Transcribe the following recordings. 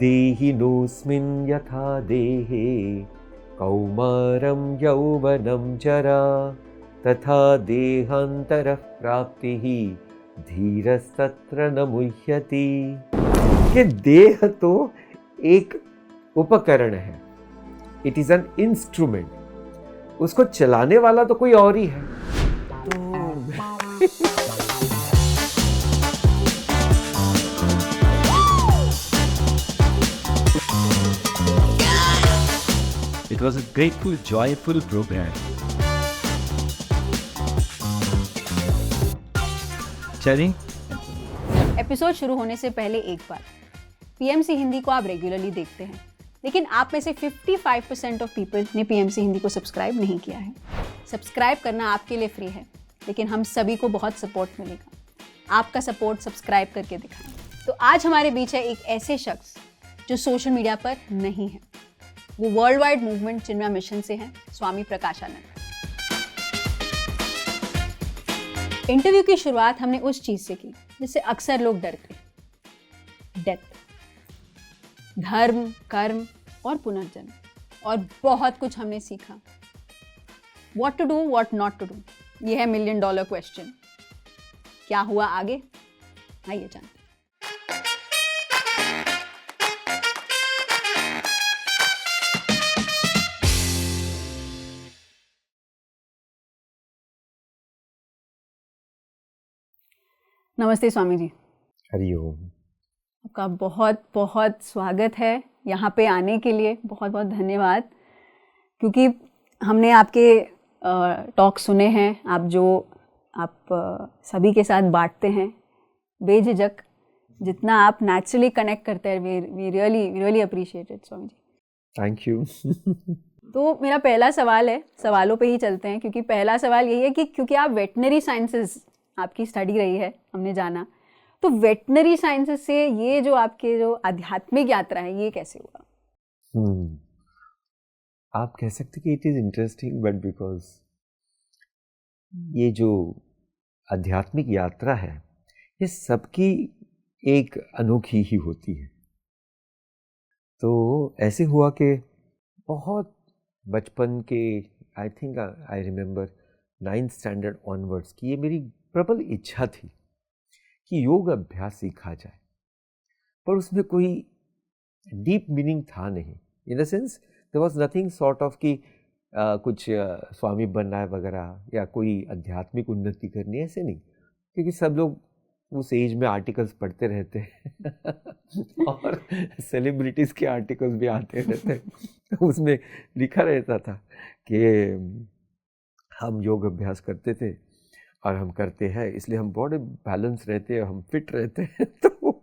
देहिनोऽस्मिन् यथा देहे कौमारं यौवनं जरा तथा देहान्तरः प्राप्तिः धीरस्तत्र न मुह्यति। कि देह तो एक उपकरण है, इट इज एन इंस्ट्रूमेंट, उसको चलाने वाला तो कोई और ही है। It was a grateful, joyful program. चलें? एपिसोड शुरू होने से पहले एक बार, पीएमसी हिंदी को आप रेगुलरली देखते हैं, लेकिन आप में से 55% ऑफ पीपल ने पीएमसी हिंदी को सब्सक्राइब नहीं किया है। सब्सक्राइब करना आपके लिए फ्री है, लेकिन हम सभी को बहुत सपोर्ट मिलेगा। आपका सपोर्ट सब्सक्राइब करके दिखाएं। तो आज हमारे बीच है एक ऐसे शख्स जो सोशल मीडिया पर नहीं है। वो world wide movement Chinmaya mission से हैं, स्वामी प्रकाशानंद। इंटरव्यू की शुरुआत हमने उस चीज से की जिससे अक्सर लोग डरते, डेथ। धर्म, कर्म और पुनर्जन्म, और बहुत कुछ हमने सीखा। What to do, what not to do, ये है $1 मिलियन क्वेश्चन। क्या हुआ आगे, आइए जानते। नमस्ते स्वामी जी। हरिओम। आपका बहुत बहुत स्वागत है यहाँ पे आने के लिए, बहुत बहुत धन्यवाद। क्योंकि हमने आपके टॉक सुने हैं, आप सभी के साथ बांटते हैं बेझिझक, जितना आप नेचुरली कनेक्ट करते हैं। We really appreciate it Swami ji. Thank you. तो मेरा पहला सवाल है, सवालों पे ही चलते हैं, क्योंकि पहला सवाल यही है कि क्योंकि आप वेटनरी साइंसेज आपकी स्टडी रही है, हमने जाना, तो वेटनरी साइंसेस से ये जो आपके जो आध्यात्मिक यात्रा है, ये कैसे हुआ? आप कह सकते कि it is interesting, but because ये जो आध्यात्मिक यात्रा है ये सबकी एक अनोखी ही होती है। तो ऐसे हुआ कि बहुत बचपन के, I think I remember 9th standard onwards की ये मेरी प्रबल इच्छा थी कि योग अभ्यास सीखा जाए, पर उसमें कोई डीप मीनिंग था नहीं। In the sense there was nothing sort of कि कुछ स्वामी बनना है वगैरह या कोई आध्यात्मिक उन्नति करनी है, ऐसे नहीं। क्योंकि सब लोग उस एज में आर्टिकल्स पढ़ते रहते हैं और सेलिब्रिटीज़ के आर्टिकल्स भी आते रहते हैं। उसमें लिखा रहता था कि हम योग अभ्यास करते थे और हम करते हैं, इसलिए हम बॉडी बैलेंस रहते हैं, हम फिट रहते हैं। तो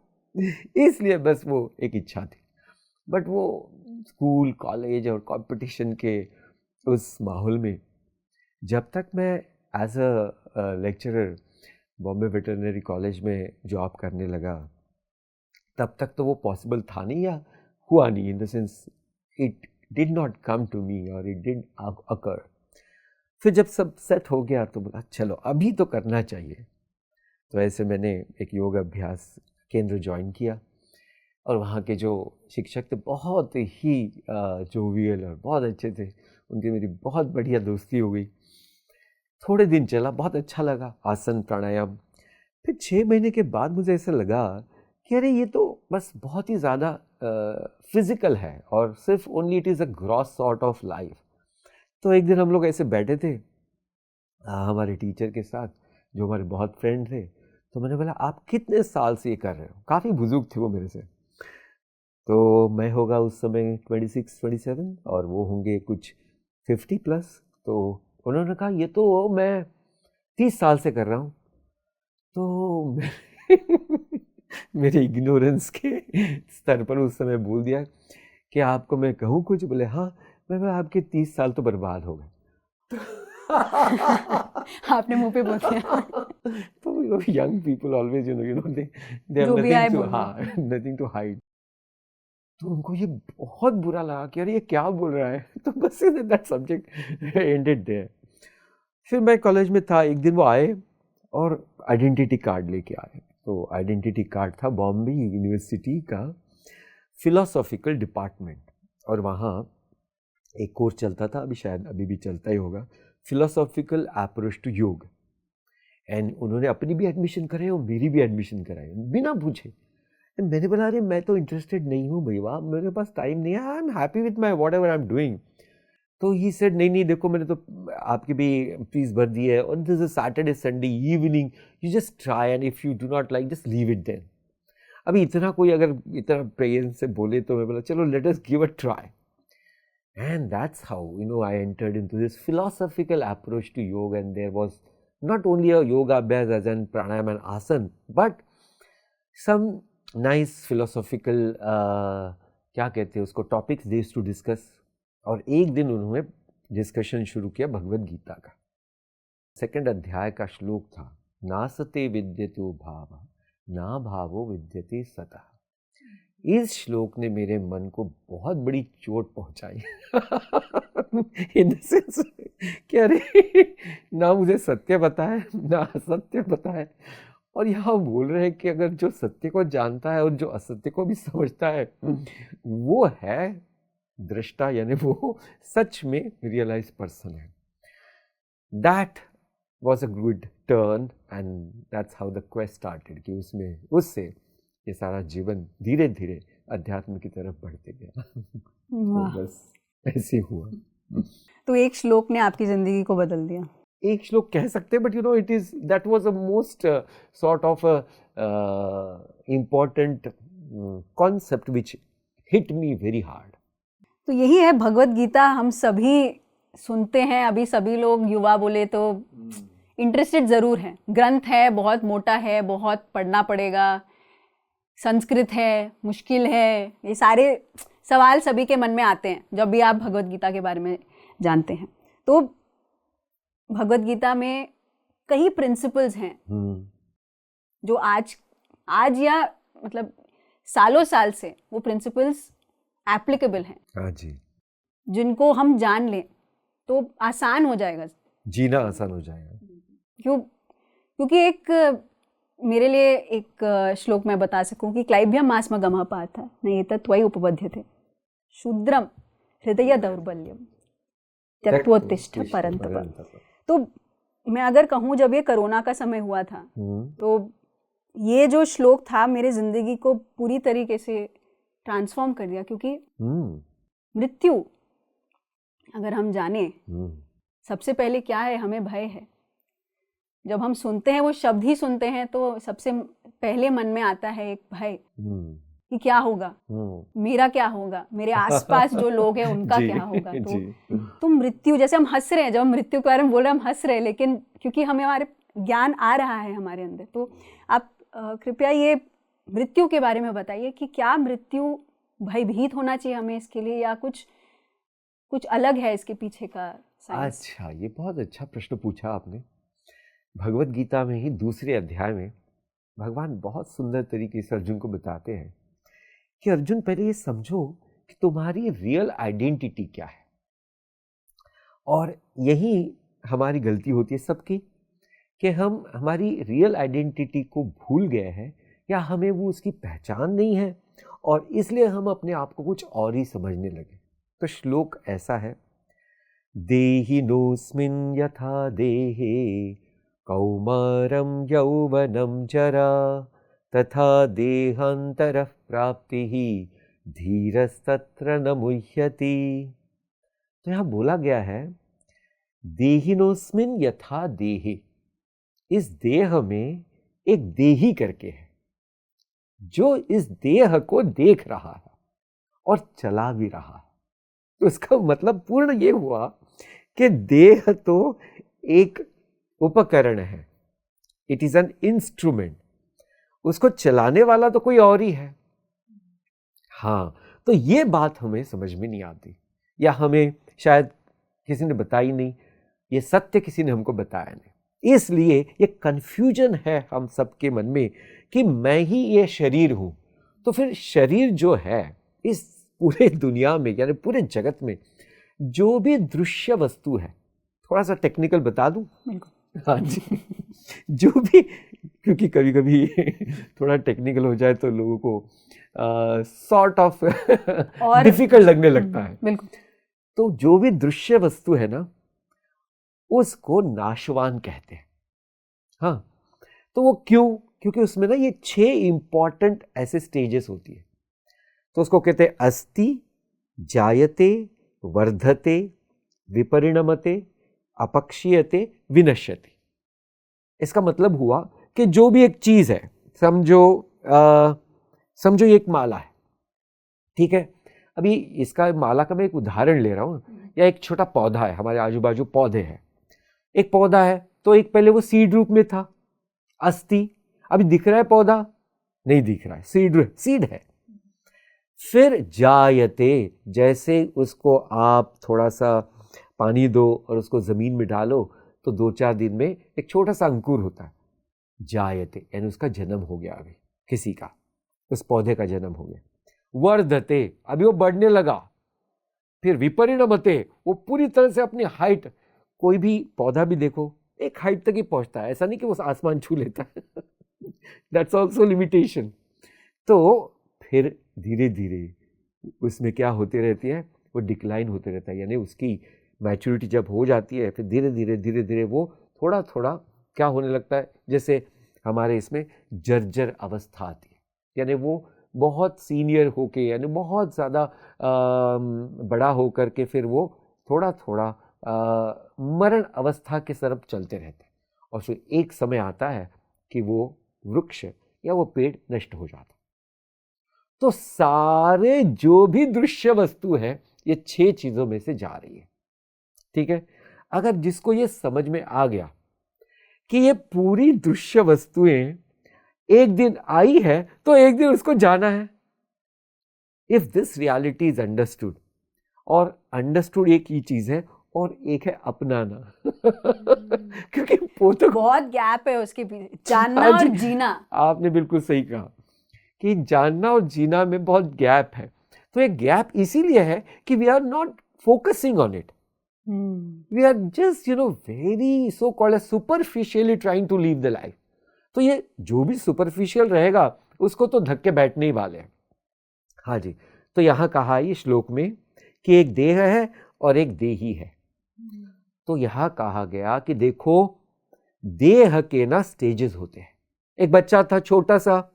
इसलिए बस वो एक इच्छा थी। बट वो स्कूल, कॉलेज और कंपटीशन के उस माहौल में जब तक मैं as a lecturer Bombay veterinary college में जॉब करने लगा, तब तक तो वो पॉसिबल था नहीं या हुआ नहीं। In the sense it did not come to me और इट डिड अकर। फिर जब सब सेट हो गया तो बोला चलो अभी तो करना चाहिए। तो ऐसे मैंने एक योग अभ्यास केंद्र ज्वाइन किया और वहाँ के जो शिक्षक थे बहुत ही जोवियल और बहुत अच्छे थे, उनकी मेरी बहुत बढ़िया दोस्ती हो गई। थोड़े दिन चला, बहुत अच्छा लगा, आसन प्राणायाम। फिर 6 महीने के बाद मुझे ऐसा लगा कि अरे ये तो बस बहुत ही ज़्यादा फिजिकल है और सिर्फ only it is a gross sort of life. तो एक दिन हम लोग ऐसे बैठे थे हमारे टीचर के साथ, जो हमारे बहुत फ्रेंड थे। तो मैंने बोला आप कितने साल से ये कर रहे हो? काफ़ी बुजुर्ग थे वो मेरे से। तो मैं होगा उस समय 26-27 और वो होंगे कुछ 50+। तो उन्होंने कहा ये तो मैं 30 साल से कर रहा हूँ। तो मेरे इग्नोरेंस के स्तर पर उस समय बोल दिया कि आपको मैं कहूँ कुछ? बोले हाँ। मैं आपके 30 साल तो बर्बाद हो गए। आपने मुंह पे बोल दिया। तो young people always they have nothing to hide. तो उनको ये बहुत बुरा लगा कि अरे ये क्या बोल रहा है। तो बस दैट सब्जेक्ट एंडेड देयर। फिर मैं कॉलेज में था, एक दिन वो आए और आइडेंटिटी कार्ड लेके आए। तो आइडेंटिटी कार्ड था बॉम्बे यूनिवर्सिटी का फिलोसॉफिकल डिपार्टमेंट, और वहाँ एक कोर्स चलता था, अभी शायद अभी भी चलता ही होगा, फिलोसॉफिकल अप्रोच टू योग। एंड उन्होंने अपनी भी एडमिशन कराई और मेरी भी एडमिशन कराई बिना पूछे। मैंने बोला अरे मैं तो इंटरेस्टेड नहीं हूँ भैया, मेरे पास टाइम नहीं है, I am happy with my what ever I am doing. तो ही सेड नहीं देखो मैंने तो आपकी भी फीस भर दी है, और this is Saturday Sunday evening, you just try and if you do not like just leave it then. अभी इतना कोई अगर इतना पेरेंट्स से बोले तो मैं बोला चलो let us give a try. And that's how, I entered into this philosophical approach to yoga, and there was not only a yoga abhyas as in pranayama and asana, but some nice philosophical क्या कहते हैं उसको topics they used to discuss। और एक दिन उन्होंने discussion शुरू किया भगवद गीता का। 2nd अध्याय का श्लोक था, नासते विद्यते भावः ना भावो विद्यते सतः। इस श्लोक ने मेरे मन को बहुत बड़ी चोट पहुंचाई इन द सेंस कि अरे ना मुझे सत्य पता है ना असत्य पता है, और यहाँ बोल रहे हैं कि अगर जो सत्य को जानता है और जो असत्य को भी समझता है वो है दृष्टा, यानी वो सच में रियलाइज पर्सन है। That was a good turn and that's how the quest started, कि उससे ये सारा जीवन धीरे धीरे अध्यात्म की तरफ बढ़ते गया। तो बस ऐसे हुआ। तो एक श्लोक ने आपकी जिंदगी को बदल दिया। एक श्लोक कह सकते हैं, but it is that was a most sort of important concept which hit me very hard. तो यही है भगवद गीता, हम सभी सुनते हैं, अभी सभी लोग युवा बोले तो इंटरेस्टेड ज़रूर हैं। ग्रंथ है, बहुत मोटा है, बहुत पढ़ना पड़ेगा, संस्कृत है, मुश्किल है, ये सारे सवाल सभी के मन में आते हैं जब भी आप भगवद गीता के बारे में जानते हैं। तो भगवद गीता में कई प्रिंसिपल्स हैं जो आज या मतलब सालों साल से वो प्रिंसिपल्स एप्लीकेबल हैं। हाँ जी, जिनको हम जान लें तो आसान हो जाएगा, जीना आसान हो जाएगा। क्योंकि एक मेरे लिए एक श्लोक मैं बता सकूं कि क्लैभ्यम मास्मगमः पार्थ नयेतत्त्वयि उपपद्यते शूद्रम हृदय दौर्बल्यम त्यक्त्वोत्तिष्ठ परन्तप। तो मैं अगर कहूँ जब ये कोरोना का समय हुआ था तो ये जो श्लोक था मेरे जिंदगी को पूरी तरीके से ट्रांसफॉर्म कर दिया। क्योंकि मृत्यु अगर हम जाने सबसे पहले क्या है, हमें भय है। जब हम सुनते हैं वो शब्द ही सुनते हैं तो सबसे पहले मन में आता है एक भय कि क्या होगा, मेरा क्या होगा, मेरे आसपास जो लोग हैं उनका क्या होगा। तो मृत्यु, जैसे हम हंस रहे हैं, जब हम मृत्यु के बारे में बोल रहे हैं हम हंस रहे हैं, लेकिन क्योंकि हमें हमारे ज्ञान आ रहा है हमारे अंदर। तो आप कृपया ये मृत्यु के बारे में बताइए कि क्या मृत्यु भयभीत होना चाहिए हमें इसके लिए, या कुछ अलग है इसके पीछे का साइंस? अच्छा, ये बहुत अच्छा प्रश्न पूछा आपने। भगवद गीता में ही 2 अध्याय में भगवान बहुत सुंदर तरीके से अर्जुन को बताते हैं कि अर्जुन पहले ये समझो कि तुम्हारी रियल आइडेंटिटी क्या है। और यही हमारी गलती होती है सबकी कि हम हमारी रियल आइडेंटिटी को भूल गए हैं, या हमें वो उसकी पहचान नहीं है, और इसलिए हम अपने आप को कुछ और ही समझने लगे। तो श्लोक ऐसा है, देहिनोऽस्मिन् यथा देहे कौमारं यौवनं जरा तथा देहान्तरः प्राप्तिः धीरस्तत्र न मुह्यति। तो यहाँ बोला गया है देहिनोऽस्मिन् यथा देहे, इस देह में एक देही करके है जो इस देह को देख रहा है और चला भी रहा है। तो इसका मतलब पूर्ण ये हुआ कि देह तो एक उपकरण है, इट इज एन इंस्ट्रूमेंट, उसको चलाने वाला तो कोई और ही है। हाँ, तो ये बात हमें समझ में नहीं आती, या हमें शायद किसी ने बताई नहीं, ये सत्य किसी ने हमको बताया नहीं, इसलिए ये कंफ्यूजन है हम सबके मन में कि मैं ही ये शरीर हूं। तो फिर शरीर जो है, इस पूरे दुनिया में यानी पूरे जगत में जो भी दृश्य वस्तु है, थोड़ा सा टेक्निकल बता दूं? हाँ जी, जो भी, क्योंकि कभी कभी थोड़ा टेक्निकल हो जाए तो लोगों को सॉर्ट ऑफ और डिफिकल्ट लगने लगता है। बिल्कुल। तो जो भी दृश्य वस्तु है ना, उसको नाशवान कहते हैं। हाँ, तो वो क्यों? क्योंकि उसमें ना ये 6 इंपॉर्टेंट ऐसे स्टेजेस होती है। तो उसको कहते हैं अस्ति, जायते, वर्धते, विपरिणमते, अपक्षीयते, विनश्यते। इसका मतलब हुआ कि जो भी एक चीज है, समझो ये एक माला है, ठीक है। अभी इसका माला का मैं एक उदाहरण ले रहा हूं, या एक छोटा पौधा है, हमारे आजू बाजू पौधे हैं। एक पौधा है तो एक पहले वो सीड रूप में था, अस्थि। अभी दिख रहा है पौधा? नहीं दिख रहा है, सीड है। फिर जायते, जैसे उसको आप थोड़ा सा पानी दो और उसको जमीन में डालो तो 2-4 दिन में एक छोटा सा अंकुर होता है। जायते यानी उसका जन्म हो गया, अभी किसी का, उस पौधे का जन्म हो गया। वर्धते, अभी वो बढ़ने लगा। फिर विपरिणमते, वो पूरी तरह से अपनी हाइट, कोई भी पौधा भी देखो एक हाइट तक ही पहुंचता है, ऐसा नहीं कि वो आसमान छू लेता है। That's also limitation. तो फिर धीरे धीरे उसमें क्या होती रहती है, वो डिक्लाइन होते रहता है, यानी उसकी मैच्योरिटी जब हो जाती है, फिर धीरे धीरे वो थोड़ा थोड़ा क्या होने लगता है, जैसे हमारे इसमें जर्जर अवस्था आती है, यानी वो बहुत सीनियर होके, यानी बहुत ज़्यादा बड़ा हो करके फिर वो थोड़ा थोड़ा मरण अवस्था के तरफ चलते रहते हैं, और फिर एक समय आता है कि वो वृक्ष या वो पेड़ नष्ट हो जाता है। तो सारे जो भी दृश्य वस्तु है ये 6 चीजों में से जा रही है, ठीक है। अगर जिसको ये समझ में आ गया कि ये पूरी दृश्य वस्तुएं एक दिन आई है तो एक दिन उसको जाना है, if this reality is understood, और अंडरस्टूड एक ही चीज है और एक है अपनाना। क्योंकि वो तो बहुत गैप है उसके पीछे, जानना और जीना। आपने बिल्कुल सही कहा कि जानना और जीना में बहुत गैप है। तो ये गैप इसीलिए है कि we are not focusing on it, we are just very so called superficially trying to leave the life. तो ये जो भी सुपरफिशियल रहेगा उसको तो धक्के बैठने ही वाले हैं। हाँ जी, तो यहाँ कहा ये श्लोक में कि एक देह है और एक देही है। तो यहाँ कहा गया कि देखो देह के ना स्टेजेस होते हैं। एक बच्चा था छोटा सा,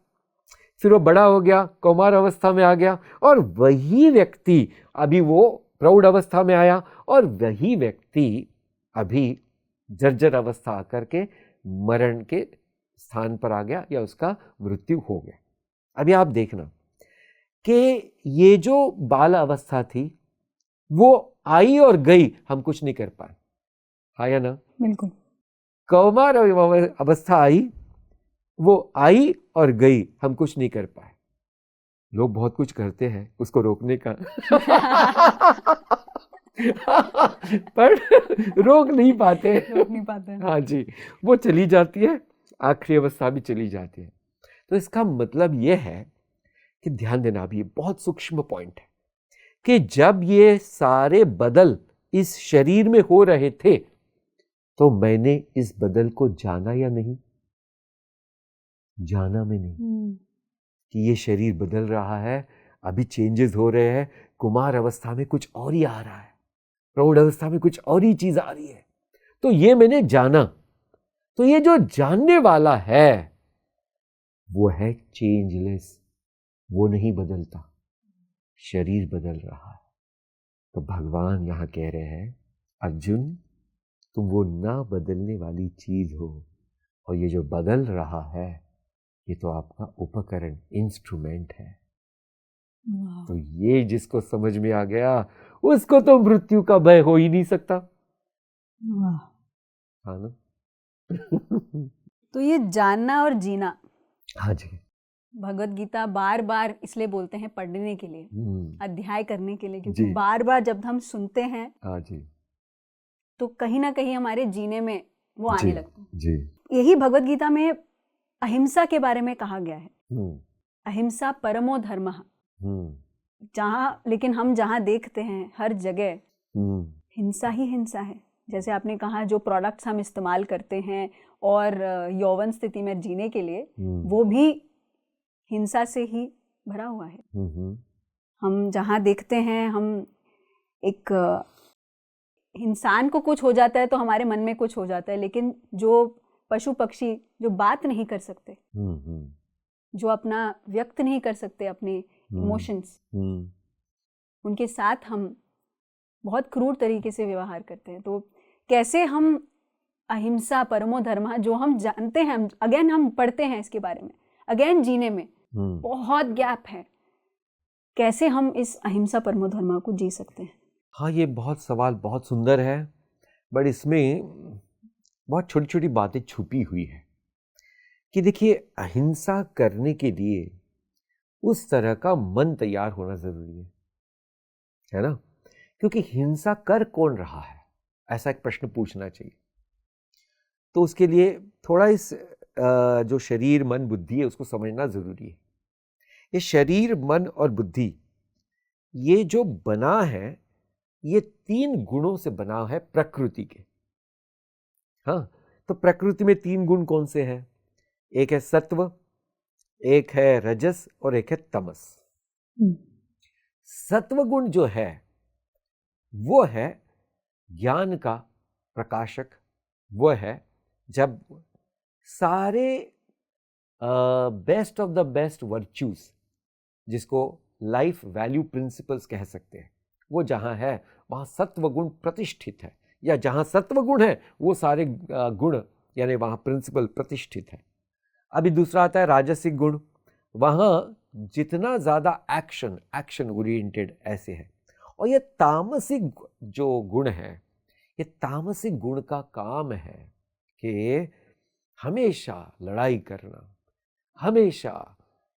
फिर वो बड़ा हो गया, कौमार अवस्था में आ गया, और वही व्यक्ति अभी वो प्रौढ़ अवस्था में आया, और वही व्यक्ति अभी जर्जर अवस्था आकर के मरण के स्थान पर आ गया, या उसका मृत्यु हो गया। अभी आप देखना कि ये जो बाल अवस्था थी वो आई और गई, हम कुछ नहीं कर पाए, हाँ या ना? बिल्कुल। कौमार अवस्था आई, वो आई और गई, हम कुछ नहीं कर पाए। लोग बहुत कुछ करते हैं उसको रोकने का। पर रोक नहीं पाते। हाँ जी, वो चली जाती है, आखिरी अवस्था भी चली जाती है। तो इसका मतलब ये है कि ध्यान देना, भी ये बहुत सूक्ष्म पॉइंट है कि जब ये सारे बदल इस शरीर में हो रहे थे तो मैंने इस बदल को जाना या नहीं? जाना में नहीं कि ये शरीर बदल रहा है, अभी चेंजेस हो रहे हैं, कुमार अवस्था में कुछ और ही आ रहा है, प्रौढ़ अवस्था में कुछ और ही चीज आ रही है, तो ये मैंने जाना। तो ये जो जानने वाला है वो है चेंजलेस, वो नहीं बदलता, शरीर बदल रहा है। तो भगवान यहां कह रहे हैं, अर्जुन तुम वो ना बदलने वाली चीज हो, और ये जो बदल रहा है ये तो आपका उपकरण, इंस्ट्रूमेंट है। तो ये जिसको समझ में आ गया उसको तो मृत्यु का भय हो ही नहीं सकता। हाँ ना? तो ये जानना और जीना, हाँ जी, भगवत गीता बार बार इसलिए बोलते हैं पढ़ने के लिए, अध्याय करने के लिए, क्योंकि बार बार जब हम सुनते हैं हाँ जी, तो कहीं ना कहीं हमारे जीने में वो आने लगता है जी। यही भगवत गीता में अहिंसा के बारे में कहा गया है। अहिंसा परमो धर्मः। लेकिन हम जहाँ देखते हैं हर जगह हिंसा ही हिंसा है। जैसे आपने कहा, जो प्रोडक्ट्स हम इस्तेमाल करते हैं और यौवन स्थिति में जीने के लिए, वो भी हिंसा से ही भरा हुआ है। हम्म, हम जहाँ देखते हैं, हम एक इंसान को कुछ हो जाता है तो हमारे मन में कुछ हो जाता है, लेकिन जो पशु पक्षी जो बात नहीं कर सकते, हम्म, जो अपना व्यक्त नहीं कर सकते अपने इमोशंस, उनके साथ हम बहुत क्रूर तरीके से व्यवहार करते हैं। तो कैसे हम अहिंसा परमो धर्मः, जो हम जानते हैं, अगेन हम पढ़ते हैं इसके बारे में, अगेन जीने में बहुत गैप है, कैसे हम इस अहिंसा परमो धर्मः को जी सकते हैं? हाँ, ये बहुत सवाल बहुत सुंदर है, बट इसमें बहुत छोटी छोटी बातें छुपी हुई है कि देखिए, अहिंसा करने के लिए उस तरह का मन तैयार होना जरूरी है ना? क्योंकि हिंसा कर कौन रहा है, ऐसा एक प्रश्न पूछना चाहिए। तो उसके लिए थोड़ा इस जो शरीर मन बुद्धि है उसको समझना जरूरी है। ये शरीर मन और बुद्धि, ये जो बना है, ये 3 गुणों से बना है प्रकृति के। हाँ, तो प्रकृति में 3 गुण कौन से हैं? एक है सत्व, एक है रजस और एक है तमस। सत्व गुण जो है वो है ज्ञान का प्रकाशक, वो है जब सारे best of the best virtues, जिसको लाइफ वैल्यू प्रिंसिपल्स कह सकते हैं, वो जहां है वहां सत्व गुण प्रतिष्ठित है, या जहां सत्व गुण है वो सारे गुण यानी वहां प्रिंसिपल प्रतिष्ठित है। अभी दूसरा आता है राजसिक गुण, वहां जितना ज्यादा एक्शन ओरिएंटेड ऐसे है। और ये तामसिक जो गुण है, ये तामसिक गुण का काम है कि हमेशा लड़ाई करना, हमेशा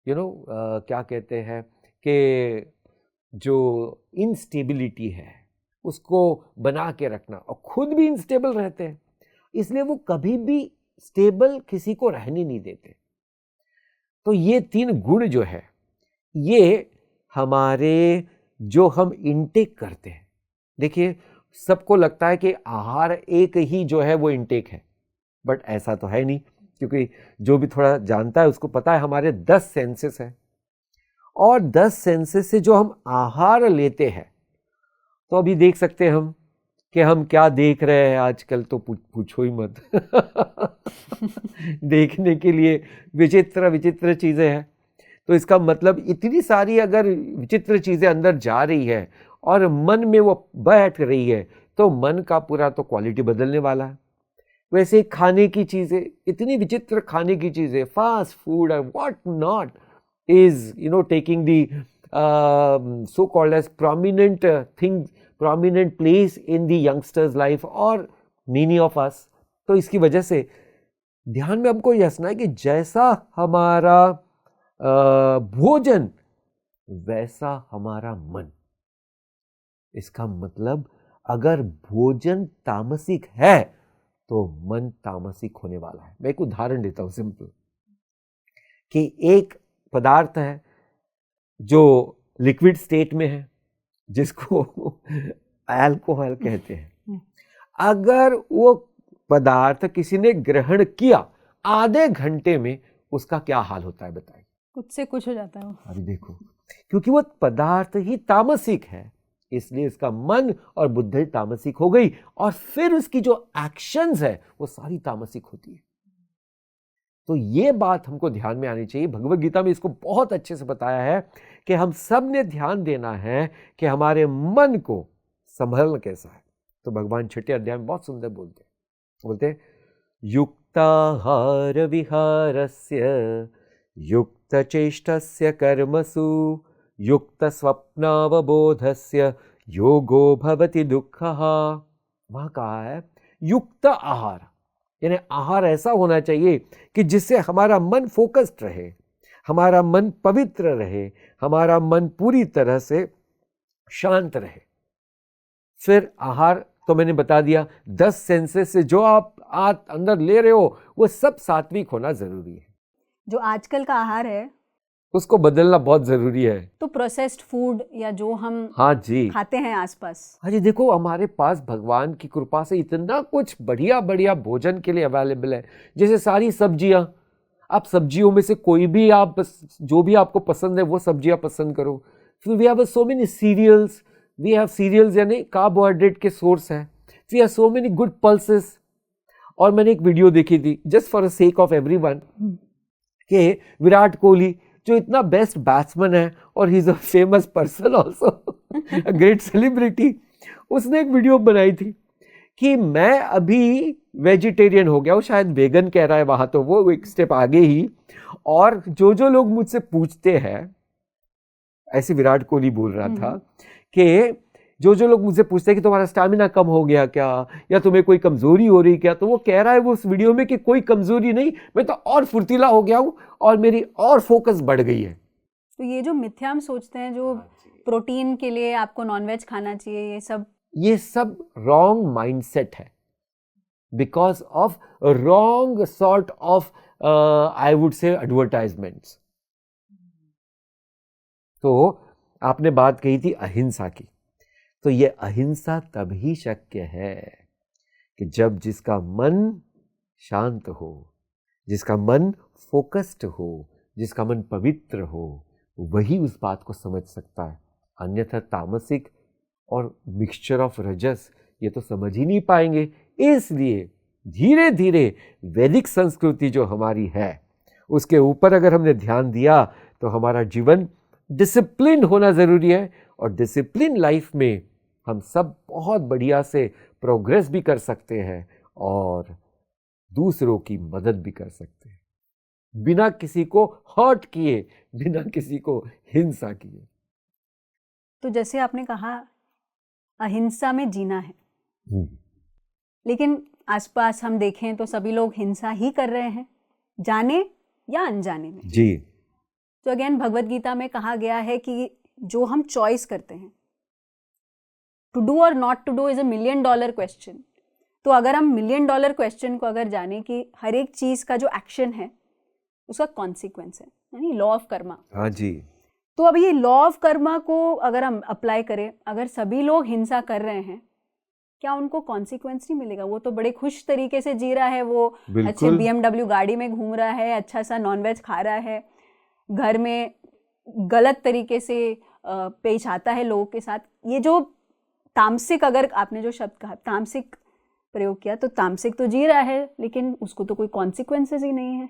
क्या कहते हैं कि जो इनस्टेबिलिटी है उसको बना के रखना, और खुद भी इनस्टेबल रहते हैं, इसलिए वो कभी भी स्टेबल किसी को रहने नहीं देते। तो ये 3 गुण जो है, ये हमारे जो हम इनटेक करते हैं, देखिए सबको लगता है कि आहार एक ही जो है वो इनटेक है, बट ऐसा तो है नहीं, क्योंकि जो भी थोड़ा जानता है उसको पता है हमारे 10 सेंसेस हैं, और 10 सेंसेस से जो हम आहार लेते हैं, तो अभी देख सकते हैं हम कि हम क्या देख रहे हैं आजकल, तो पूछो ही मत। देखने के लिए विचित्र विचित्र चीजें हैं। तो इसका मतलब इतनी सारी अगर विचित्र चीजें अंदर जा रही है और मन में वो बैठ रही है, तो मन का पूरा तो क्वालिटी बदलने वाला है। वैसे खाने की चीजें, इतनी विचित्र खाने की चीजें, फास्ट फूड और what not is taking the so called as prominent prominent place in the youngsters life और many of us। तो इसकी वजह से ध्यान में हमको यह रखना है कि जैसा हमारा भोजन वैसा हमारा मन। इसका मतलब अगर भोजन तामसिक है तो मन तामसिक होने वाला है। मैं एक उदाहरण देता हूं सिंपल, कि एक पदार्थ है जो लिक्विड स्टेट में है, जिसको अल्कोहल कहते हैं। अगर वो पदार्थ किसी ने ग्रहण किया, आधे घंटे में उसका क्या हाल होता है बताइए? कुछ से कुछ हो जाता है वो। अभी देखो, क्योंकि वो पदार्थ ही तामसिक है, इसलिए इसका मन और बुद्धि तामसिक हो गई, और फिर उसकी जो एक्शंस है वो सारी तामसिक होती है। तो ये बात हमको ध्यान में आनी चाहिए। भगवद गीता में इसको बहुत अच्छे से बताया है कि हम सब ने ध्यान देना है कि हमारे मन को संभलना कैसा है। तो भगवान 6 अध्याय में बहुत सुंदर बोलते हैं युक्ताहार विहारस्य युक्त चेष्टस्य कर्मसु युक्त स्वप्नावबोधस्य योगो भवति दुःखः। वहां कहा है युक्त आहार, यानी आहार ऐसा होना चाहिए कि जिससे हमारा मन फोकस्ड रहे, हमारा मन पवित्र रहे, हमारा मन पूरी तरह से शांत रहे। फिर आहार तो मैंने बता दिया, 10 सेंसेस से जो आप अंदर ले रहे हो वो सब सात्विक होना जरूरी है। जो आजकल का आहार है उसको बदलना बहुत जरूरी है। तो प्रोसेस्ड फूड या जो हम हाँ जी खाते हैं आसपास, हाँ जी, देखो हमारे पास भगवान की कृपा से इतना कुछ बढ़िया बढ़िया भोजन के लिए अवेलेबल है। जैसे सारी सब्जियां, आप सब्जियों में से कोई भी, आप जो भी आपको पसंद है वो सब्जियां पसंद करो। फिर we have so many cereals, we have cereals यानी कार्बोहाइड्रेट के सोर्स है। We have so many good pulses. और मैंने एक वीडियो देखी थी just for the sake of everyone कि विराट कोहली जो इतना बेस्ट बैट्समैन है और he is a famous person also, a great celebrity, उसने एक वीडियो बनाई थी कि मैं अभी वेजिटेरियन हो गया, वो शायद वेगन कह रहा है वहां, तो वो एक स्टेप आगे ही। और जो लोग मुझसे पूछते हैं, ऐसे विराट कोहली बोल रहा था कि जो लोग मुझसे पूछते हैं कि तुम्हारा स्टैमिना कम हो गया क्या, या तुम्हें कोई कमजोरी हो रही क्या, तो वो कह रहा है वो उस वीडियो में कि कोई कमजोरी नहीं, मैं तो और फुर्तीला हो गया हूं और मेरी और फोकस बढ़ गई है। तो ये जो मिथ्या हम सोचते हैं, जो प्रोटीन के लिए आपको नॉनवेज खाना चाहिए, ये सब रॉन्ग माइंडसेट है, because of wrong sort of I would say advertisements. तो आपने बात कही थी अहिंसा की, तो ये अहिंसा तभी शक्य है कि जब जिसका मन शांत हो, जिसका मन फोकस्ड हो, जिसका मन पवित्र हो, वही उस बात को समझ सकता है। अन्यथा तामसिक और मिक्सचर ऑफ रजस ये तो समझ ही नहीं पाएंगे। इसलिए धीरे धीरे वैदिक संस्कृति जो हमारी है उसके ऊपर अगर हमने ध्यान दिया तो हमारा जीवन डिसिप्लिन होना जरूरी है, और डिसिप्लिन लाइफ में हम सब बहुत बढ़िया से प्रोग्रेस भी कर सकते हैं और दूसरों की मदद भी कर सकते हैं, बिना किसी को हर्ट किए, बिना किसी को हिंसा किए। तो जैसे आपने कहा अहिंसा में जीना है, लेकिन आसपास हम देखें तो सभी लोग हिंसा ही कर रहे हैं, जाने या अनजाने में जी। तो अगेन भगवत गीता में कहा गया है कि जो हम चॉइस करते हैं, टू डू और not to do is $1 million question. तो अगर हम $1 million क्वेश्चन को अगर जाने कि हर एक चीज का जो एक्शन है उसका कॉन्सिक्वेंस है, यानी लॉ ऑफ कर्मा। हाँ जी। तो अब ये लॉ ऑफ कर्मा को अगर हम अप्लाई करें, अगर सभी लोग हिंसा कर रहे हैं, क्या उनको कॉन्सिक्वेंस नहीं मिलेगा? वो तो बड़े खुश तरीके से जी रहा है, वो अच्छे BMW गाड़ी में घूम रहा है, अच्छा सा नॉनवेज खा रहा है, घर में गलत तरीके से पेश आता है लोगों के साथ। ये जो तामसिक, अगर आपने जो शब्द कहा तामसिक प्रयोग किया, तो तामसिक तो जी रहा है लेकिन उसको तो कोई कॉन्सिक्वेंसेस ही नहीं है।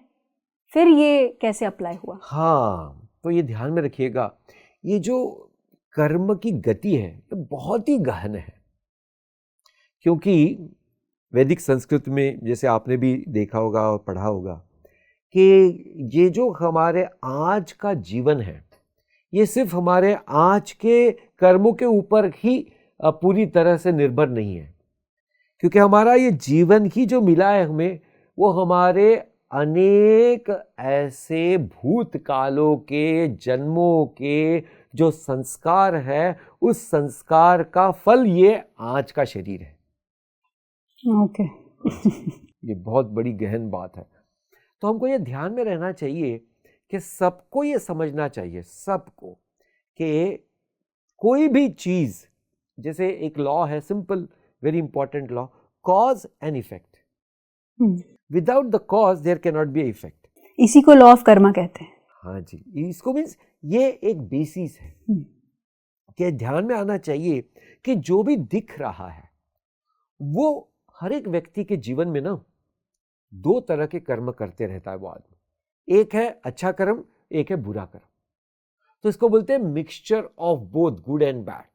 फिर ये कैसे अप्लाई हुआ? हाँ, तो ये ध्यान में रखिएगा, ये जो कर्म की गति है ये बहुत ही गहन है, क्योंकि वैदिक संस्कृत में जैसे आपने भी देखा होगा और पढ़ा होगा कि ये जो हमारे आज का जीवन है ये सिर्फ हमारे आज के कर्मों के ऊपर ही पूरी तरह से निर्भर नहीं है, क्योंकि हमारा ये जीवन ही जो मिला है हमें, वो हमारे अनेक ऐसे भूतकालों के जन्मों के जो संस्कार है, उस संस्कार का फल ये आज का शरीर है। ओके। ये बहुत बड़ी गहन बात है। तो हमको ये ध्यान में रहना चाहिए कि सबको ये समझना चाहिए, सबको, कि कोई भी चीज, जैसे एक लॉ है, simple very important law, cause and effect. Without the cause there can not be effect. इसी को लॉ ऑफ कर्मा कहते हैं। हाँ जी, इसको मीन्स ये एक बेसिस है कि ध्यान में आना चाहिए कि जो भी दिख रहा है वो हर एक व्यक्ति के जीवन में ना दो तरह के कर्म करते रहता है वो आदमी। एक है अच्छा कर्म, एक है बुरा कर्म। तो इसको बोलते हैं mixture of both good and bad.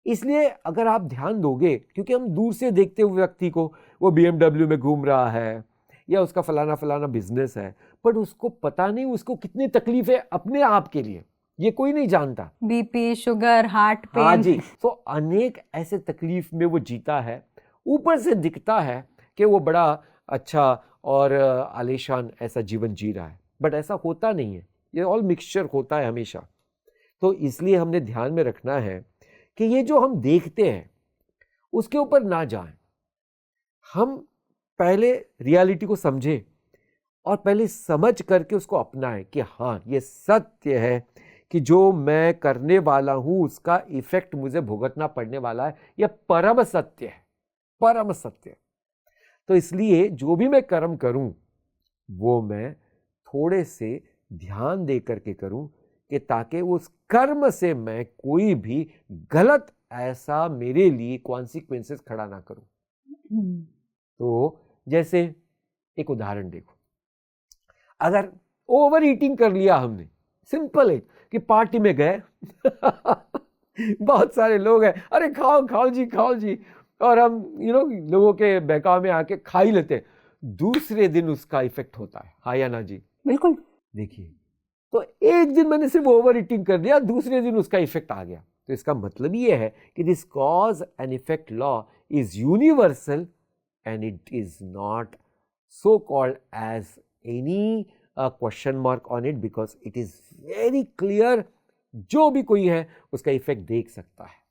इसलिए अगर आप ध्यान दोगे, क्योंकि हम दूर से देखते हुए व्यक्ति को, वो BMW में घूम रहा है या उसका फलाना फलाना बिजनेस है, पर उसको पता नहीं उसको कितनी तकलीफ है अपने आप के लिए, ये कोई नहीं जानता। BP, sugar, heart pen. हाँ जी। तो अनेक ऐसे तकलीफ में वो जीता है, ऊपर से दिखता है कि वो बड़ा अच्छा और आलीशान ऐसा जीवन जी रहा है, बट ऐसा होता नहीं है, ये ऑल मिक्सचर होता है हमेशा। तो इसलिए हमने ध्यान में रखना है कि ये जो हम देखते हैं उसके ऊपर ना जाएं, हम पहले रियलिटी को समझें और पहले समझ करके उसको अपनाएं कि हाँ ये सत्य है कि जो मैं करने वाला हूं उसका इफेक्ट मुझे भुगतना पड़ने वाला है, यह परम सत्य है, परम सत्य। तो इसलिए जो भी मैं कर्म करूं वो मैं थोड़े से ध्यान दे करके करूं कि ताकि उस कर्म से मैं कोई भी गलत ऐसा मेरे लिए कॉन्सिक्वेंसेस खड़ा ना करूं। तो जैसे एक उदाहरण देखो, अगर ओवर ईटिंग कर लिया हमने, सिंपल है कि पार्टी में गए बहुत सारे लोग हैं, अरे खाओ खाओ जी खाओ जी, और हम लोगों के बहकावे में आके खा ही लेते हैं, दूसरे दिन उसका इफेक्ट होता है, हाँ या ना जी? बिल्कुल। देखिए, तो एक दिन मैंने सिर्फ ओवर ईटिंग कर दिया, दूसरे दिन उसका इफेक्ट आ गया। तो इसका मतलब ये है कि this cause and effect law is universal and it is not so called as any question mark on it, because it is very clear, जो भी कोई है उसका इफेक्ट देख सकता है।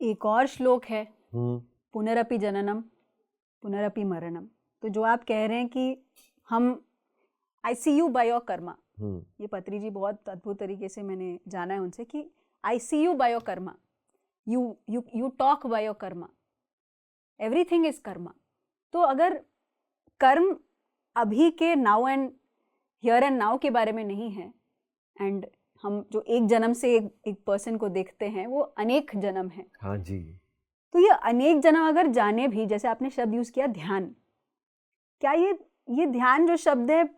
एक और श्लोक है, पुनरपि जननम पुनरपि मरणम। तो जो आप कह रहे हैं कि हम आई see you by your Karma, ये पत्री जी बहुत अद्भुत तरीके से मैंने जाना है उनसे कि I see you by your karma, you talk by your karma, everything is karma. तो अगर कर्म अभी के now and here and now के बारे में नहीं है, एंड हम जो एक जन्म से एक पर्सन को देखते हैं वो अनेक जन्म है। हाँ जी। तो ये अनेक जन्म अगर जाने भी, जैसे आपने शब्द यूज किया ध्यान, क्या ये ध्यान जो शब्द है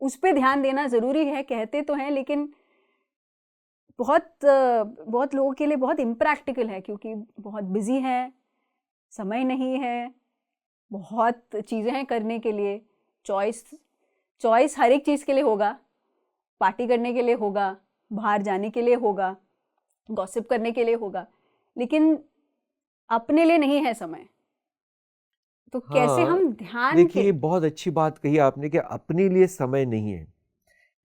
उस पे ध्यान देना जरूरी है, कहते तो हैं, लेकिन बहुत लोगों के लिए बहुत इम्प्रैक्टिकल है, क्योंकि बहुत बिजी है, समय नहीं है, बहुत चीज़ें हैं करने के लिए, चॉइस हर एक चीज़ के लिए होगा, पार्टी करने के लिए होगा, बाहर जाने के लिए होगा, गॉसिप करने के लिए होगा, लेकिन अपने लिए नहीं है समय। तो कैसे हम ध्यान, देखिए ये बहुत अच्छी बात कही आपने कि अपने लिए समय नहीं है,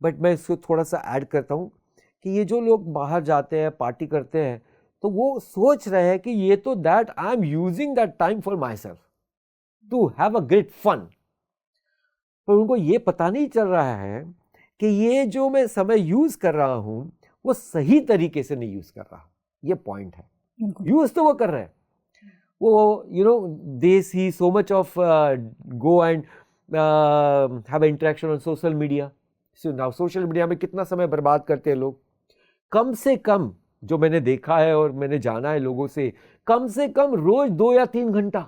बट मैं इसको थोड़ा सा ऐड करता हूँ कि ये जो लोग बाहर जाते हैं, पार्टी करते हैं, तो वो सोच रहे हैं कि ये तो that I am using that time for myself to have a great fun, पर उनको ये पता नहीं चल रहा है कि ये जो मैं समय यूज कर रहा हूं वो सही तरीके से नहीं यूज कर रहा। ये पॉइंट है। यूज तो वो कर रहे हैं, वो they see so much of go and have interaction on social media. Now social media में कितना समय बर्बाद करते हैं लोग। कम से कम जो मैंने देखा है और मैंने जाना है लोगों से कम रोज 2 या 3 घंटा,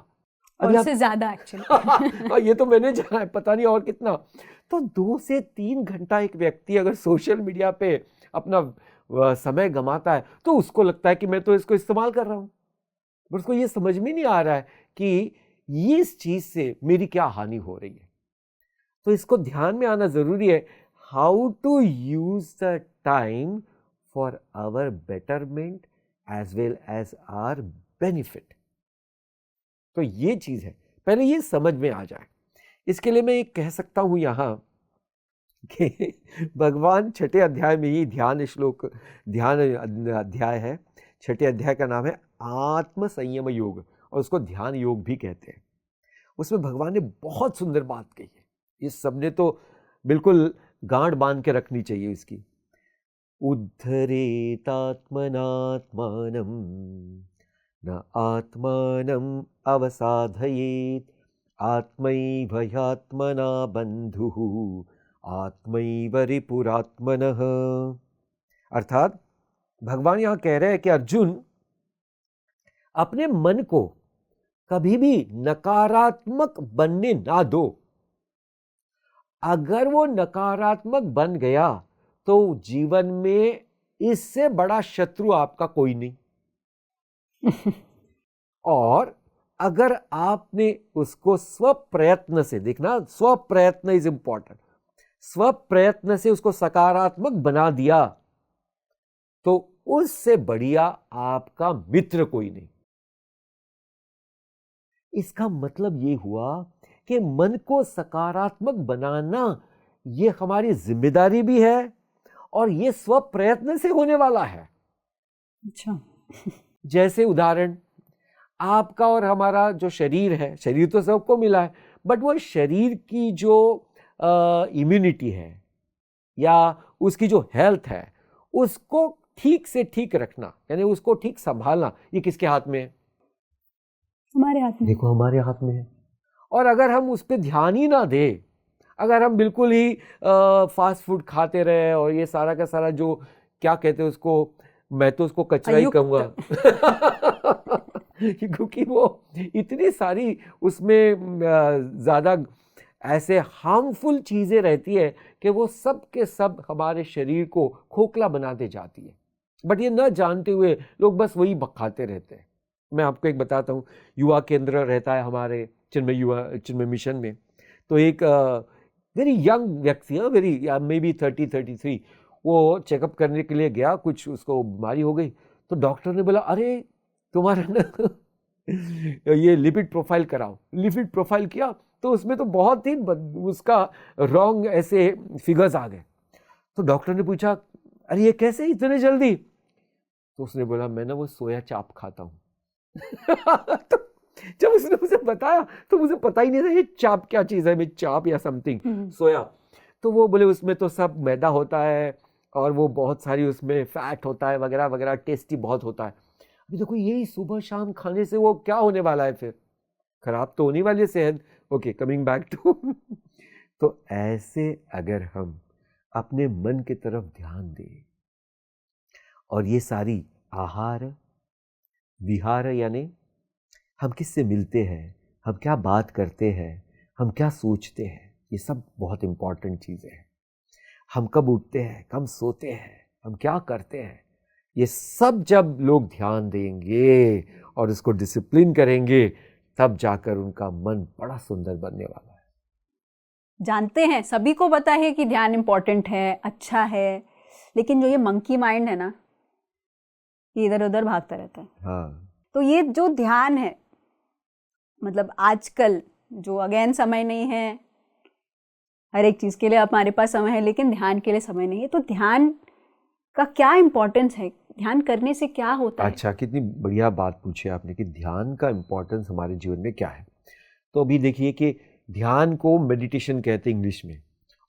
और से ज्यादा एक्चुअली ये तो मैंने जाना है, पता नहीं और कितना। तो 2 से 3 घंटा एक व्यक्ति अगर सोशल मीडिया पे अपना समय गंवाता है तो उसको लगता है कि मैं तो इसको इस्तेमाल कर रहा हूं, पर उसको ये समझ में नहीं आ रहा है कि ये इस चीज से मेरी क्या हानि हो रही है। तो इसको ध्यान में आना जरूरी है, how to use the time for our betterment as well as our benefit. तो ये चीज है, पहले ये समझ में आ जाए। इसके लिए मैं ये कह सकता हूं यहां कि भगवान 6ठे अध्याय में ही ध्यान अध्याय है, 6ठे अध्याय का नाम है आत्म संयम योग, और उसको ध्यान योग भी कहते हैं। उसमें भगवान ने बहुत सुंदर बात कही है, ये सबने तो बिल्कुल गांठ बांध के रखनी चाहिए इसकी। उद्धरेतात्मनात्मानं न आत्मानं अवसाधयेत् आत्मैव ह्यात्मना बन्धुः आत्मैव रिपुरात्मनः। अर्थात भगवान यहां कह रहे हैं कि अर्जुन, अपने मन को कभी भी नकारात्मक बनने ना दो। अगर वो नकारात्मक बन गया तो जीवन में इससे बड़ा शत्रु आपका कोई नहीं। और अगर आपने उसको स्वप्रयत्न से, देखना स्वप्रयत्न इज इंपॉर्टेंट, स्वप्रयत्न से उसको सकारात्मक बना दिया तो उससे बढ़िया आपका मित्र कोई नहीं। इसका मतलब ये हुआ कि मन को सकारात्मक बनाना ये हमारी जिम्मेदारी भी है और ये स्वप्रयत्न से होने वाला है। अच्छा जैसे उदाहरण, आपका और हमारा जो शरीर है, शरीर तो सबको मिला है, बट वो शरीर की जो इम्यूनिटी है या उसकी जो हेल्थ है उसको ठीक से ठीक रखना, यानी उसको ठीक संभालना, ये किसके हाथ में है? हमारे हाथ में। देखो हमारे हाथ में है। और अगर हम उस पर ध्यान ही ना दें, अगर हम बिल्कुल ही फास्ट फूड खाते रहे और ये सारा का सारा जो क्या कहते हैं उसको, मैं तो उसको कचरा ही कहूँगा क्योंकि वो इतनी सारी उसमें ज़्यादा ऐसे हार्मफुल चीज़ें रहती है कि वो सब के सब हमारे शरीर को खोखला बनाते जाती है। बट ये न जानते हुए लोग बस वही खाते रहते हैं। मैं आपको एक बताता हूँ, युवा केंद्र रहता है हमारे चिन्मय मिशन में। तो एक वेरी यंग व्यक्ति है, वेरी मे बी 30-33, वो चेकअप करने के लिए गया, कुछ उसको बीमारी हो गई। तो डॉक्टर ने बोला, अरे तुम्हारा ना ये लिपिड प्रोफाइल कराओ। लिपिड प्रोफाइल किया तो उसमें तो बहुत ही उसका रॉन्ग ऐसे फिगर्स आ गए। तो डॉक्टर ने पूछा, अरे ये कैसे इतने जल्दी? तो उसने बोला, मैं ना वो सोया चाप खाता हूँ तो जब उसने मुझे बताया तो मुझे पता ही नहीं था ये चाप क्या चीज़ है, मैं चाप या समथिंग सोया। तो वो बोले उसमें तो सब मैदा होता है और वो बहुत सारी उसमें फैट होता है वगैरह वगैरह, टेस्टी बहुत होता है। अभी देखो यही सुबह शाम खाने से वो क्या होने वाला है, फिर खराब तो होने वाली है सेहत। ओके, कमिंग बैक टू तो ऐसे अगर हम अपने मन की तरफ ध्यान दें और ये सारी आहार विहार यानी हम किससे मिलते हैं, हम क्या बात करते हैं, हम क्या सोचते हैं, ये सब बहुत इंपॉर्टेंट चीज़ें हैं। हम कब उठते हैं, कब सोते हैं, हम क्या करते हैं, ये सब जब लोग ध्यान देंगे और इसको डिसिप्लिन करेंगे तब जाकर उनका मन बड़ा सुंदर बनने वाला है। जानते हैं, सभी को पता है कि ध्यान इम्पोर्टेंट है, अच्छा है, लेकिन जो ये मंकी माइंड है ना, ये इधर उधर भागता रहता है। हाँ। तो ये जो ध्यान है, मतलब आजकल जो अगेन समय नहीं है, हर एक चीज़ के लिए हमारे पास समय है लेकिन ध्यान के लिए समय नहीं है। तो ध्यान का क्या इम्पोर्टेंस है, ध्यान करने से क्या होता है? अच्छा, कितनी बढ़िया बात पूछी आपने कि ध्यान का इम्पोर्टेंस हमारे जीवन में क्या है। तो अभी देखिए कि ध्यान को मेडिटेशन कहते हैं इंग्लिश में,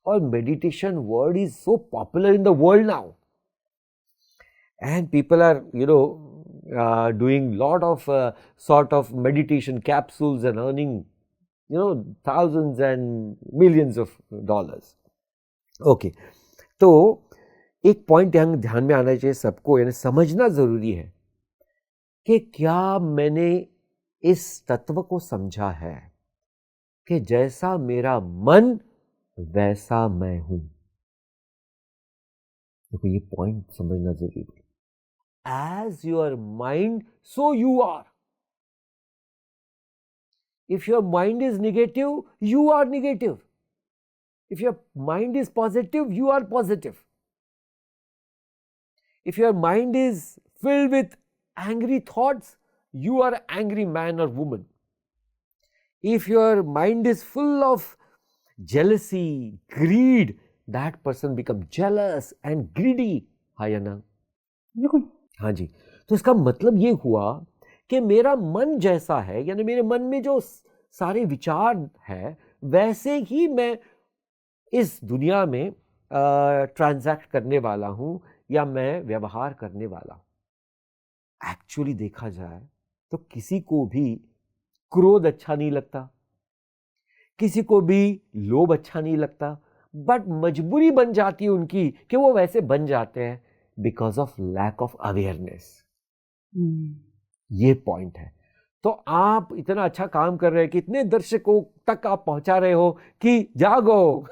और meditation word is so popular in the world now and people are doing lot of sort of meditation capsules and earning thousands and millions of dollars. Okay, तो एक पॉइंट ध्यान में आना चाहिए सबको, यानी समझना जरूरी है कि क्या मैंने इस तत्व को समझा है कि जैसा मेरा मन वैसा मैं हूं। देखो ये पॉइंट समझना जरूरी है। As your mind, so you are. If your mind is negative, you are negative. If your mind is positive, you are positive. If your mind is filled with angry thoughts, you are an angry man or woman. If your mind is full of jealousy, greed, that person becomes jealous and greedy. हाँ या ना? बिल्कुल। हाँ जी। तो इसका मतलब ये हुआ कि मेरा मन जैसा है, यानी मेरे मन में जो सारे विचार है वैसे ही मैं इस दुनिया में ट्रांजैक्ट करने वाला हूं या मैं व्यवहार करने वाला हूं। एक्चुअली देखा जाए तो किसी को भी क्रोध अच्छा नहीं लगता, किसी को भी लोभ अच्छा नहीं लगता, बट मजबूरी बन जाती है उनकी कि वो वैसे बन जाते हैं because of lack of awareness. ये पॉइंट है। तो आप इतना अच्छा काम कर रहे हैं कि इतने दर्शकों तक आप पहुंचा रहे हो कि जागो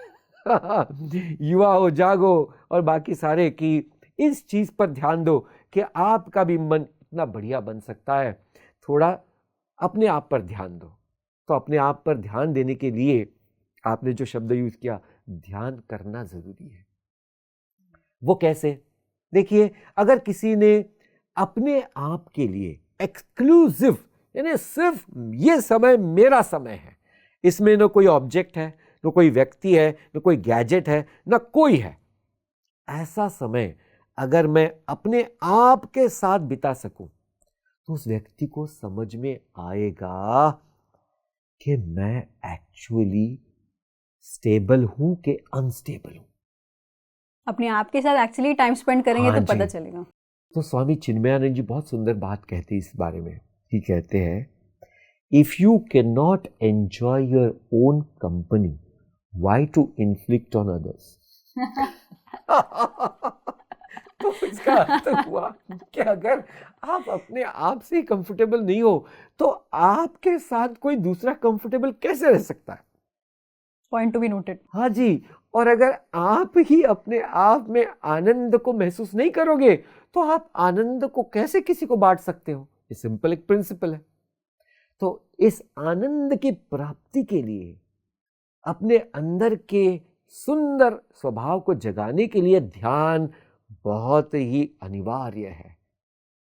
युवा हो जागो, और बाकी सारे कि इस चीज पर ध्यान दो कि आपका भी मन इतना बढ़िया बन सकता है। थोड़ा अपने आप पर ध्यान दो। तो अपने आप पर ध्यान देने के लिए आपने जो शब्द यूज किया, ध्यान करना जरूरी है। वो कैसे? देखिए, अगर किसी ने अपने आप के लिए एक्सक्लूसिव, यानी सिर्फ ये समय मेरा समय है, इसमें न कोई ऑब्जेक्ट है, न कोई व्यक्ति है, न कोई गैजेट है, न कोई है, ऐसा समय अगर मैं अपने आप के साथ बिता सकूं तो उस व्यक्ति को समझ में आएगा कि मैं एक्चुअली स्टेबल हूं कि अनस्टेबल हूं। अपने आप के साथ एक्चुअली टाइम स्पेंड करेंगे तो पता चलेगा। तो स्वामी चिन्मयानंद जी बहुत सुंदर बात कहते हैं इस बारे में। ही कहते हैं, If you cannot enjoy your own company, why to inflict on others? तो इसका अर्थ हुआ कि अगर आप अपने आप से कंफर्टेबल नहीं हो तो आपके साथ कोई दूसरा कंफर्टेबल कैसे रह सकता है? Point to be noted. हाँ जी, और अगर आप ही अपने आप में आनंद को महसूस नहीं करोगे तो आप आनंद को कैसे किसी को बांट सकते हो? ये सिंपल एक प्रिंसिपल है। तो इस आनंद की प्राप्ति के लिए अपने अंदर के सुंदर स्वभाव को जगाने के लिए ध्यान बहुत ही अनिवार्य है।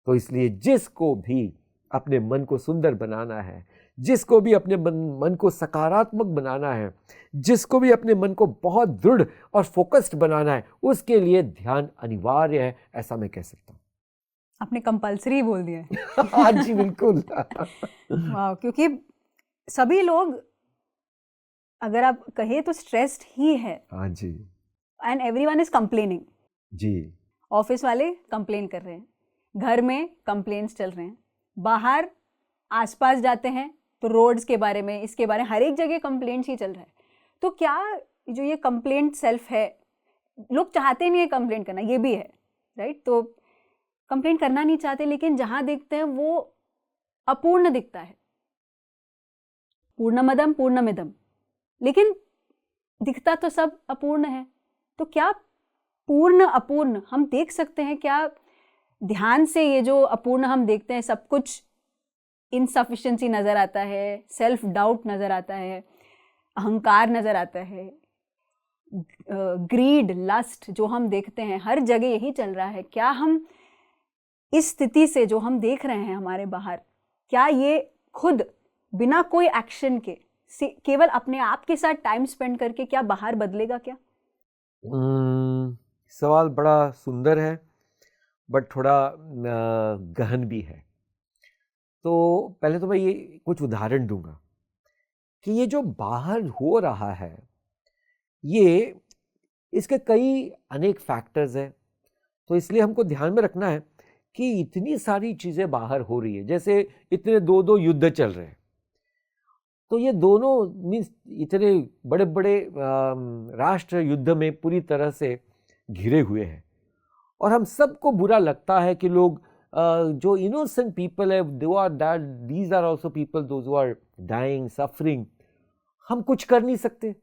तो इसलिए जिसको भी अपने मन को सुंदर बनाना है, जिसको भी अपने मन को सकारात्मक बनाना है, जिसको भी अपने मन को बहुत दृढ़ और फोकस्ड बनाना है, उसके लिए ध्यान अनिवार्य है, ऐसा मैं कह सकता हूँ। आपने कंपल्सरी बोल दिया है। हाँ जी, बिल्कुल। वाह, क्योंकि सभी लोग अगर आप कहे तो स्ट्रेस्ड ही है। हाँ जी। एंड एवरीवन इज कंप्लेनिंग जी। ऑफिस वाले कंप्लेन कर रहे हैं, घर में कंप्लेन्स चल रहे हैं, बाहर आसपास जाते हैं तो रोड्स के बारे में, इसके बारे में हर एक जगह कंप्लेंट्स ही चल रहा है। तो क्या जो ये कंप्लेंट सेल्फ है, लोग चाहते नहीं है कंप्लेंट करना, ये भी है राइट। तो कंप्लेंट करना नहीं चाहते, लेकिन जहां देखते हैं वो अपूर्ण दिखता है, पूर्णमदम पूर्णमिदम, लेकिन दिखता तो सब अपूर्ण है। तो क्या पूर्ण अपूर्ण हम देख सकते हैं? क्या ध्यान से ये जो अपूर्ण हम देखते हैं, सब कुछ इनसफिशिएंसी नजर आता है, सेल्फ डाउट नजर आता है, अहंकार नजर आता है, ग्रीड, लस्ट जो हम देखते हैं हर जगह यही चल रहा है। क्या हम इस स्थिति से जो हम देख रहे हैं हमारे बाहर, क्या ये खुद बिना कोई एक्शन के केवल अपने आप के साथ टाइम स्पेंड करके क्या बाहर बदलेगा क्या? सवाल बड़ा सुंदर है बट थोड़ा गहन भी है। तो पहले तो मैं ये कुछ उदाहरण दूंगा कि ये जो बाहर हो रहा है, ये इसके कई अनेक फैक्टर्स हैं। तो इसलिए हमको ध्यान में रखना है कि इतनी सारी चीज़ें बाहर हो रही है, जैसे इतने दो युद्ध चल रहे हैं। तो ये दोनों मीन्स इतने बड़े बड़े राष्ट्र युद्ध में पूरी तरह से घिरे हुए हैं, और हम सबको बुरा लगता है कि लोग जो इनोसेंट पीपल है, these are also people those who are dying, suffering, हम कुछ कर नहीं सकते,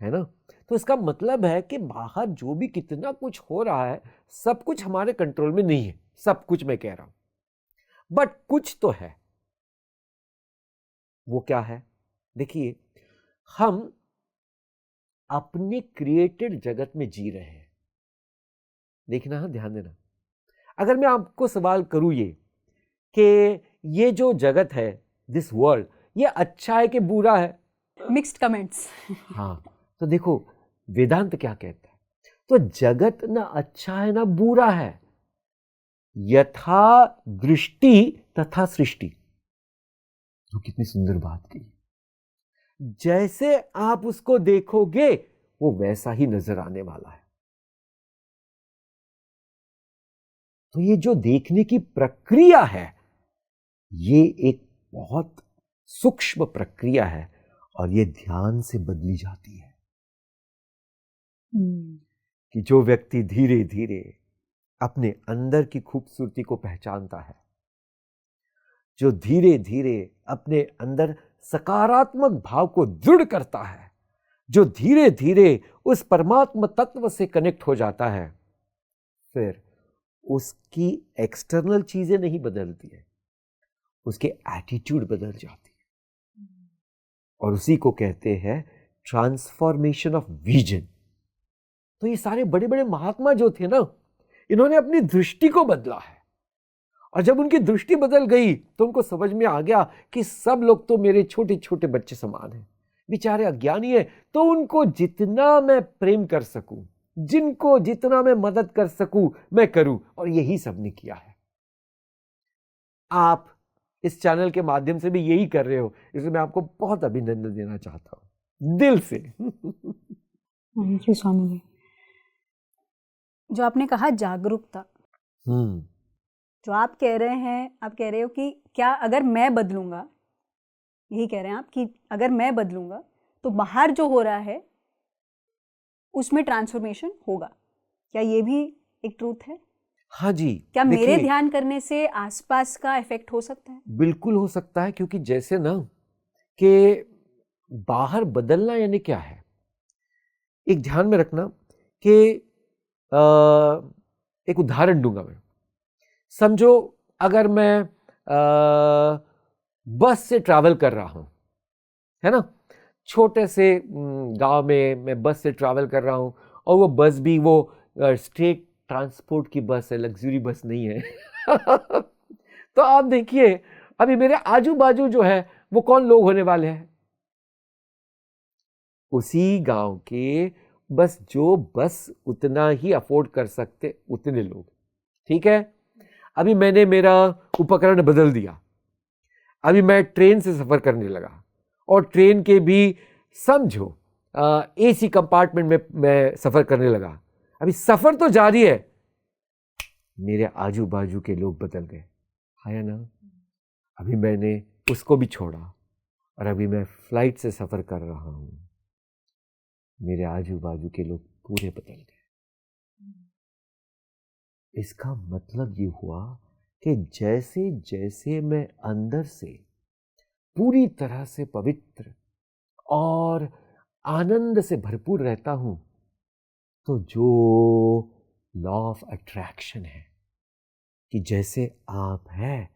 है ना। तो इसका मतलब है कि बाहर जो भी कितना कुछ हो रहा है, सब कुछ हमारे कंट्रोल में नहीं है, सब कुछ मैं कह रहा हूं, बट कुछ तो है। वो क्या है? देखिए, हम अपने क्रिएटेड जगत में जी रहे हैं। देखना है, ध्यान देना। अगर मैं आपको सवाल करूं ये कि ये जो जगत है, दिस वर्ल्ड, ये अच्छा है कि बुरा है? Mixed comments. हाँ, तो देखो वेदांत क्या कहता है। तो जगत ना अच्छा है ना बुरा है, यथा दृष्टि तथा सृष्टि। तो कितनी सुंदर बात की। जैसे आप उसको देखोगे वो वैसा ही नजर आने वाला है। तो ये जो देखने की प्रक्रिया है, ये एक बहुत सूक्ष्म प्रक्रिया है और ये ध्यान से बदली जाती है। कि जो व्यक्ति धीरे धीरे अपने अंदर की खूबसूरती को पहचानता है, जो धीरे धीरे अपने अंदर सकारात्मक भाव को दृढ़ करता है, जो धीरे धीरे उस परमात्मा तत्व से कनेक्ट हो जाता है, फिर उसकी एक्सटर्नल चीजें नहीं बदलती है, उसके एटीट्यूड बदल जाती है। और उसी को कहते हैं ट्रांसफॉर्मेशन ऑफ विजन। तो ये सारे बड़े बड़े महात्मा जो थे ना, इन्होंने अपनी दृष्टि को बदला है, और जब उनकी दृष्टि बदल गई तो उनको समझ में आ गया कि सब लोग तो मेरे छोटे छोटे बच्चे समान हैं, बेचारे अज्ञानी है, तो उनको जितना मैं प्रेम कर सकूं, जिनको जितना मैं मदद कर सकूं मैं करूं, और यही सबने किया है। आप इस चैनल के माध्यम से भी यही कर रहे हो, इसलिए मैं आपको बहुत अभिनंदन देना चाहता हूं दिल से। थैंक यू स्वामी जी। जो आपने कहा जागरूकता, जो आप कह रहे हैं, आप कह रहे हो कि क्या अगर मैं बदलूंगा यही कह रहे हैं आप कि अगर मैं बदलूंगा तो बाहर जो हो रहा है उसमें ट्रांसफॉर्मेशन होगा। क्या ये भी एक ट्रूथ है? हाँ जी। क्या मेरे देखिए, ध्यान करने से आसपास का इफेक्ट हो सकता है? बिल्कुल हो सकता है, क्योंकि जैसे ना कि बाहर बदलना यानी क्या है, एक ध्यान में रखना कि एक उदाहरण दूंगा मैं। समझो अगर मैं बस से ट्रैवल कर रहा हूं, है ना, छोटे से गांव में मैं बस से ट्रैवल कर रहा हूं, और वो बस भी वो स्टेट ट्रांसपोर्ट की बस है, लग्जरी बस नहीं है। तो आप देखिए अभी मेरे आजू बाजू जो है वो कौन लोग होने वाले हैं? उसी गांव के बस जो बस उतना ही अफोर्ड कर सकते उतने लोग। ठीक है, अभी मैंने मेरा उपकरण बदल दिया, अभी मैं ट्रेन से सफर करने लगा, और ट्रेन के भी समझो एसी कंपार्टमेंट में मैं सफर करने लगा। अभी सफर तो जारी है, मेरे आजू बाजू के लोग बदल गए, है ना। अभी मैंने उसको भी छोड़ा और अभी मैं फ्लाइट से सफर कर रहा हूं, मेरे आजू बाजू के लोग पूरे बदल गए। इसका मतलब ये हुआ कि जैसे जैसे मैं अंदर से पूरी तरह से पवित्र और आनंद से भरपूर रहता हूं, तो जो लॉ ऑफ अट्रैक्शन है कि जैसे आप हैं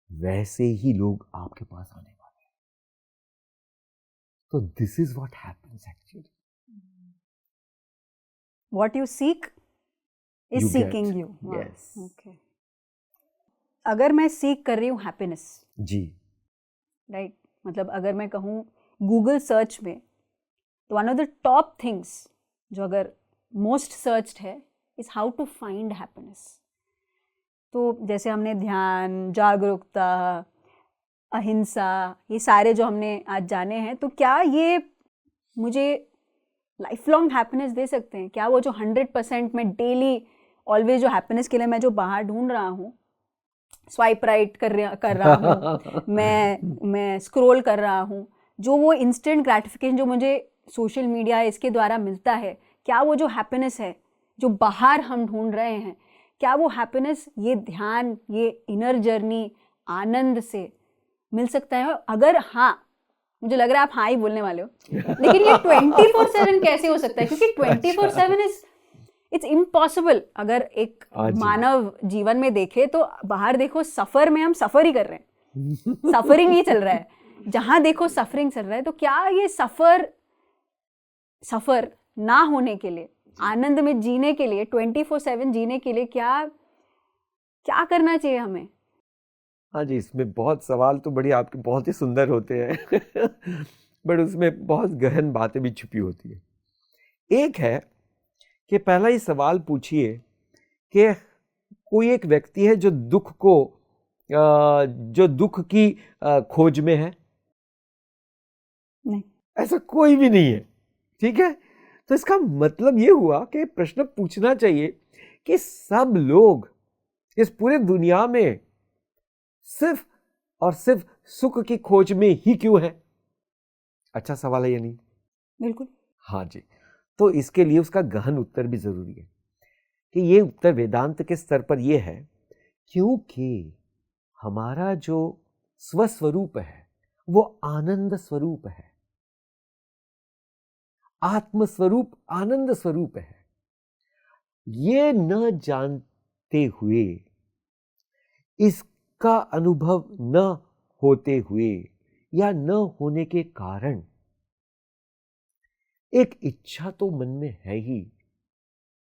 वैसे ही लोग आपके पास आने वाले हैं। तो this is what happens actually. What you seek is You seeking get. you. Wow. Yes. Okay. अगर मैं सीख कर रही हूँ हैप्पीनेस, जी, राइट, मतलब अगर मैं कहूँ गूगल सर्च में, तो one of the top things जो अगर मोस्ट सर्च्ड है is how to find happiness. तो जैसे हमने ध्यान, जागरूकता, अहिंसा, ये सारे जो हमने आज जाने हैं, तो क्या ये मुझे लाइफ लॉन्ग हैप्पीनेस दे सकते हैं? क्या वो जो 100% में डेली ऑलवेज जो हैप्पीनेस के लिए मैं जो बाहर ढूंढ रहा हूँ, स्वाइप राइट कर रहा हूँ, मैं स्क्रॉल कर रहा हूँ, जो वो इंस्टेंट ग्रेटिफिकेशन जो मुझे सोशल मीडिया इसके द्वारा मिलता है, क्या वो जो हैप्पीनेस है जो बाहर हम ढूंढ रहे हैं, क्या वो हैप्पीनेस ये ध्यान, ये इनर जर्नी, आनंद से मिल सकता है? अगर हाँ, मुझे लग रहा है आप हाँ ही बोलने वाले हो, लेकिन ये 24/7 कैसे हो सकता है? क्योंकि 24/7 इट्स इम्पॉसिबल। अगर एक मानव जीवन में देखे तो बाहर देखो, सफर में हम सफर ही कर रहे हैं, सफरिंग ही चल रहा है, जहां देखो सफरिंग चल रहा है। तो क्या ये सफर ना होने के लिए, आनंद में जीने के लिए, 24/7 जीने के लिए क्या क्या करना चाहिए हमें? हाँ जी, इसमें बहुत सवाल तो बड़ी आपके बहुत ही सुंदर होते हैं बट उसमें बहुत गहन बातें भी छुपी होती है। एक है कि पहला ही सवाल पूछिए कि कोई एक व्यक्ति है जो दुख की खोज में है? नहीं, ऐसा कोई भी नहीं है। ठीक है, तो इसका मतलब ये हुआ कि प्रश्न पूछना चाहिए कि सब लोग इस पूरे दुनिया में सिर्फ और सिर्फ सुख की खोज में ही क्यों है? अच्छा सवाल है या नहीं? बिल्कुल। हाँ जी, तो इसके लिए उसका गहन उत्तर भी जरूरी है कि ये उत्तर वेदांत के स्तर पर यह है क्योंकि हमारा जो स्वस्वरूप है वो आनंद स्वरूप है, आत्मस्वरूप आनंद स्वरूप है। ये न जानते हुए, इसका अनुभव न होते हुए या न होने के कारण एक इच्छा तो मन में है ही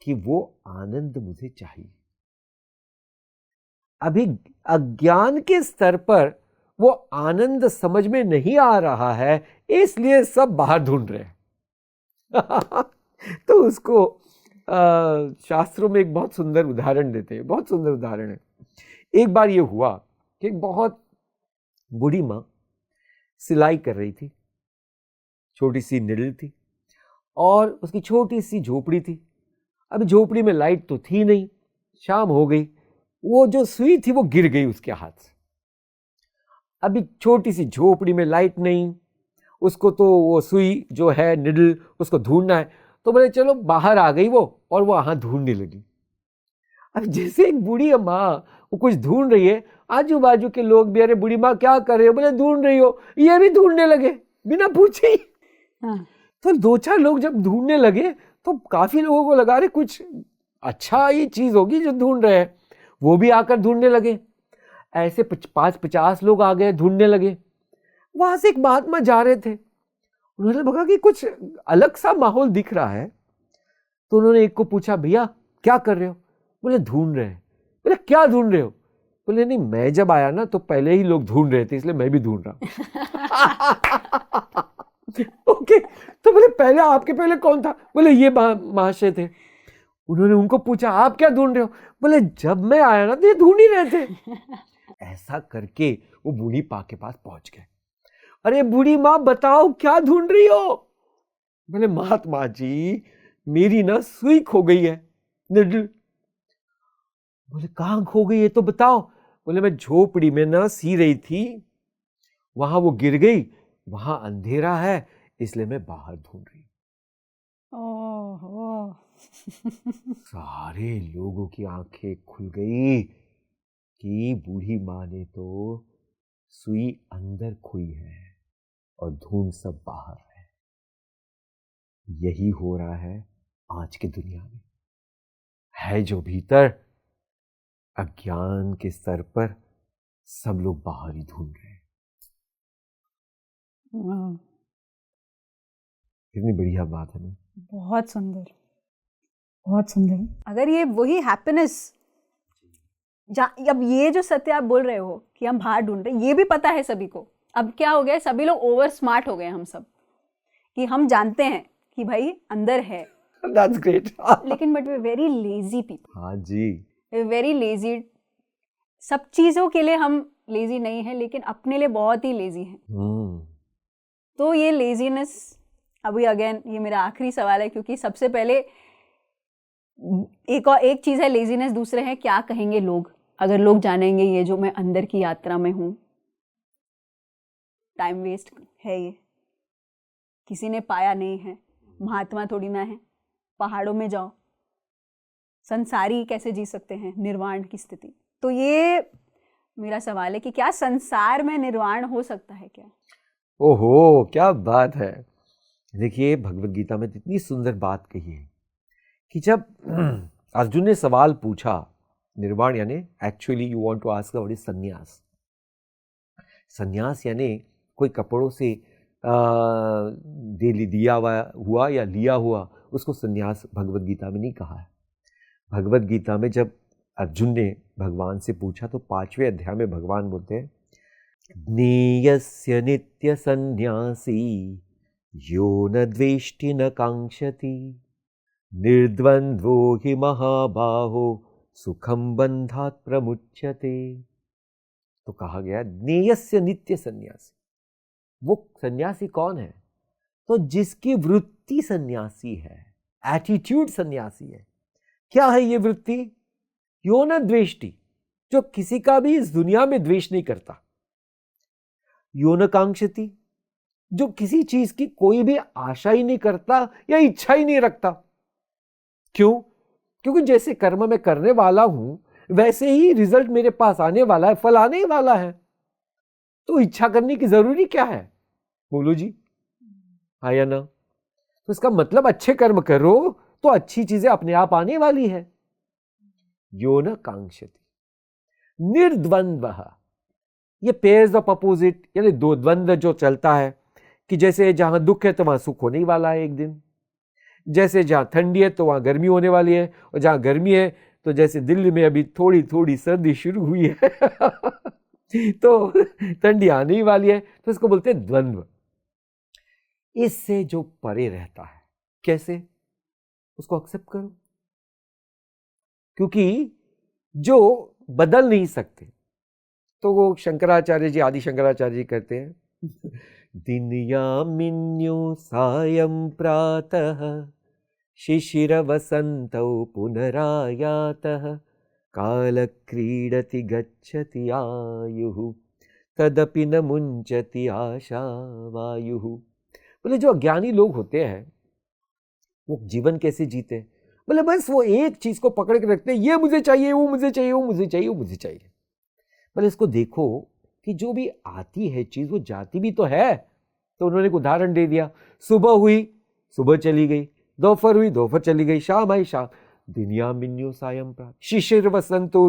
कि वो आनंद मुझे चाहिए। अभी अज्ञान के स्तर पर वो आनंद समझ में नहीं आ रहा है, इसलिए सब बाहर ढूंढ रहे हैं तो उसको शास्त्रों में एक बहुत सुंदर उदाहरण देते हैं, बहुत सुंदर उदाहरण है। एक बार ये हुआ कि एक बहुत बूढ़ी माँ सिलाई कर रही थी, छोटी सी निडल थी और उसकी छोटी सी झोपड़ी थी। अब झोपड़ी में लाइट तो थी नहीं, शाम हो गई, वो जो सुई थी वो गिर गई उसके हाथ से अभी छोटी सी झोपड़ी में लाइट नहीं, उसको तो वो सुई जो है निडल उसको ढूंढना है, तो बोले चलो बाहर आ गई वो, और वो वहां ढूंढने लगी। अब जैसे एक बूढ़ी माँ वो कुछ ढूंढ रही है, आजू बाजू के लोग भी, अरे बूढ़ी माँ क्या कर रहे हो, बोले ढूंढ रही हो, ये भी ढूंढने लगे बिना पूछे ही। हाँ। तो 2-4 लोग जब ढूंढने लगे तो काफी लोगों को लगा रहे कुछ अच्छा ये चीज होगी जो ढूंढ रहे हैं, वो भी आकर ढूंढने लगे। ऐसे 50 लोग आ गए, ढूंढने लगे। वहां से एक महात्मा जा रहे थे, उन्होंने लगा कि कुछ अलग सा माहौल दिख रहा है, तो उन्होंने एक को पूछा, भैया क्या कर रहे हो? बोले ढूंढ रहे हैं। बोले क्या ढूंढ रहे हो? बोले नहीं, मैं जब आया ना तो पहले ही लोग ढूंढ रहे थे, इसलिए मैं भी ढूंढ रहा हूं। ओके, तो बोले पहले आपके पहले कौन था? बोले ये महाशय थे। उन्होंने उनको पूछा आप क्या ढूंढ रहे हो? बोले जब मैं आया ना तो ये ढूंढ ही रहे थे। ऐसा करके वो बूढ़ी माँ के पास पहुंच गए। अरे बूढ़ी माँ बताओ क्या ढूंढ रही हो? बोले महात्मा जी मेरी ना सुई खो गई है, निडल। बोले कहाँ खो गई है तो बताओ। बोले मैं झोपड़ी में ना सी रही थी, वहां वो गिर गई, वहां अंधेरा है इसलिए मैं बाहर ढूंढ रही हूं। ओह। सारे लोगों की आंखें खुल गई कि बूढ़ी माँ ने तो सुई अंदर खोई है और ढूंढ सब बाहर है। यही हो रहा है आज की दुनिया में, है जो भीतर, अज्ञान के स्तर पर सब लोग बाहर ही ढूंढ रहे हैं। कितनी बढ़िया बात है ना। बहुत सुंदर, बहुत सुंदर। अगर ये वही हैप्पीनेस, अब ये जो सत्य आप बोल रहे हो कि हम बाहर ढूंढ रहे हैं, ये भी पता है सभी को। अब क्या हो गया, सभी लोग ओवर स्मार्ट हो गए हम सब, कि हम जानते हैं कि भाई अंदर है। That's great. लेकिन but way very lazy people. हाँ जी, वेरी लेजी। सब चीजों के लिए हम लेजी नहीं है, लेकिन अपने लिए बहुत ही लेजी हैं। तो ये लेजीनेस, अभी अगेन ये मेरा आखिरी सवाल है, क्योंकि सबसे पहले एक चीज है लेजीनेस, दूसरे है क्या कहेंगे लोग अगर लोग जानेंगे ये जो मैं अंदर की यात्रा में हूं। टाइम वेस्ट है ये, किसी ने पाया नहीं है, महात्मा थोड़ी ना है। पहाड़ों में जाओ, संसारी कैसे जी सकते हैं निर्वाण की स्थिति। तो ये मेरा सवाल है कि क्या संसार में निर्वाण हो सकता है क्या? ओहो क्या बात है। देखिए भगवत गीता में इतनी सुंदर बात कही है कि जब अर्जुन ने सवाल पूछा निर्वाण यानी, actually you want to ask what is sannyas. संन्यास यानी कोई कपड़ों से दिया हुआ या लिया हुआ, उसको संन्यास भगवत गीता में नहीं कहा है। भगवत गीता में जब अर्जुन ने भगवान से पूछा तो 5वें अध्याय में भगवान बोलते हैं, ज्ञेयस्य नित्य संन्यासी यो न द्वेष्टि न कांक्षति निर्द्वंद्वो हि महाबाहो सुखम बंधात् प्रमुच्यते। तो कहा गया ज्ञेयस्य नित्य सन्यासी। वो सन्यासी कौन है? तो जिसकी वृत्ति सन्यासी है, एटीट्यूड सन्यासी है। क्या है ये वृत्ति? यो न द्वेष्टि, जो किसी का भी इस दुनिया में द्वेष नहीं करता। यो न कांक्षति, जो किसी चीज की कोई भी आशा ही नहीं करता या इच्छा ही नहीं रखता। क्यों? क्योंकि जैसे कर्म मैं करने वाला हूं वैसे ही रिजल्ट मेरे पास आने वाला है, फल आने ही वाला है। तो इच्छा करने की जरूरी क्या है? बोलो जी, हाँ या ना? तो इसका मतलब अच्छे कर्म करो तो अच्छी चीजें अपने आप आने वाली है। यो न कांक्षति निर्द्वंद्वः, ये पेयर्स ऑफ अपोजिट यानी दो द्वंद्व जो चलता है कि जैसे जहां दुख है तो वहां सुख होने ही वाला है एक दिन, जैसे जहां ठंडी है तो वहां गर्मी होने वाली है, और जहां गर्मी है तो जैसे दिल्ली में अभी थोड़ी थोड़ी सर्दी शुरू हुई है तो ठंडी आने ही वाली है। तो इसको बोलते हैं द्वंद्व। इससे जो परे रहता है, कैसे? उसको एक्सेप्ट करो, क्योंकि जो बदल नहीं सकते, तो वो शंकराचार्य जी, आदि शंकराचार्य जी कहते हैं दिन यामिन्यो सायं प्रातः शिशिर वसंतौ पुनरायातः काल क्रीडति गच्छति आयुः तदपि न मुंचति आशा वायुः। बोले जो अज्ञानी लोग होते हैं वो जीवन कैसे जीते हैं? बोले बस वो एक चीज को पकड़ के रखते हैं, ये मुझे चाहिए, वो मुझे चाहिए, वो मुझे चाहिए, वो मुझे चाहिए। बोले इसको देखो कि जो भी आती है चीज वो जाती भी तो है। तो उन्होंने एक उदाहरण दे दिया, सुबह हुई सुबह चली गई, दोपहर हुई दोपहर चली गई, शाम आई शाम, दुनिया मिन्यो सायं प्राप्त, शिशिर वसंतो,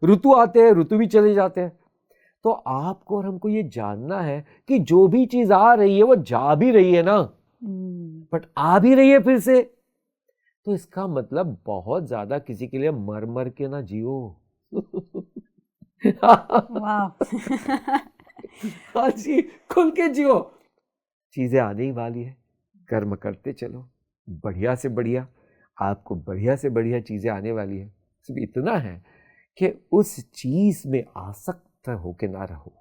ऋतु आते हैं ऋतु भी चले जाते हैं। तो आपको और हमको ये जानना है कि जो भी चीज आ रही है वो जा भी रही है ना, बट आ भी रही है फिर से। तो इसका मतलब बहुत ज्यादा किसी के लिए मर मर के ना जियो। हाँ जी, खुल के जियो। चीजें आने ही वाली है, कर्म करते चलो, बढ़िया से बढ़िया, आपको बढ़िया से बढ़िया चीजें आने वाली है। सिर्फ इतना है कि उस चीज में आसक्त होके ना रहो।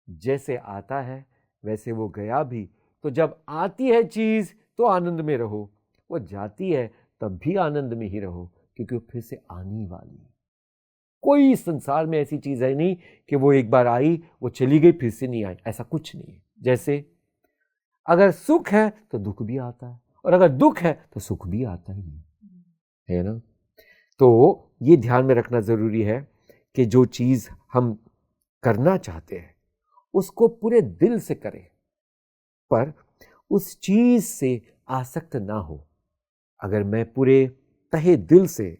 जैसे आता है वैसे वो गया भी, तो जब आती है चीज तो आनंद में रहो, वो जाती है तब भी आनंद में ही रहो, क्योंकि वो फिर से आने वाली है। कोई संसार में ऐसी चीज है नहीं कि वो एक बार आई वो चली गई फिर से नहीं आई, ऐसा कुछ नहीं है। जैसे अगर सुख है तो दुख भी आता है, और अगर दुख है तो सुख भी आता ही है ना। तो ये ध्यान में रखना जरूरी है कि जो चीज हम करना चाहते हैं उसको पूरे दिल से करें, पर उस चीज से आसक्त ना हो। अगर मैं पूरे तहे दिल से,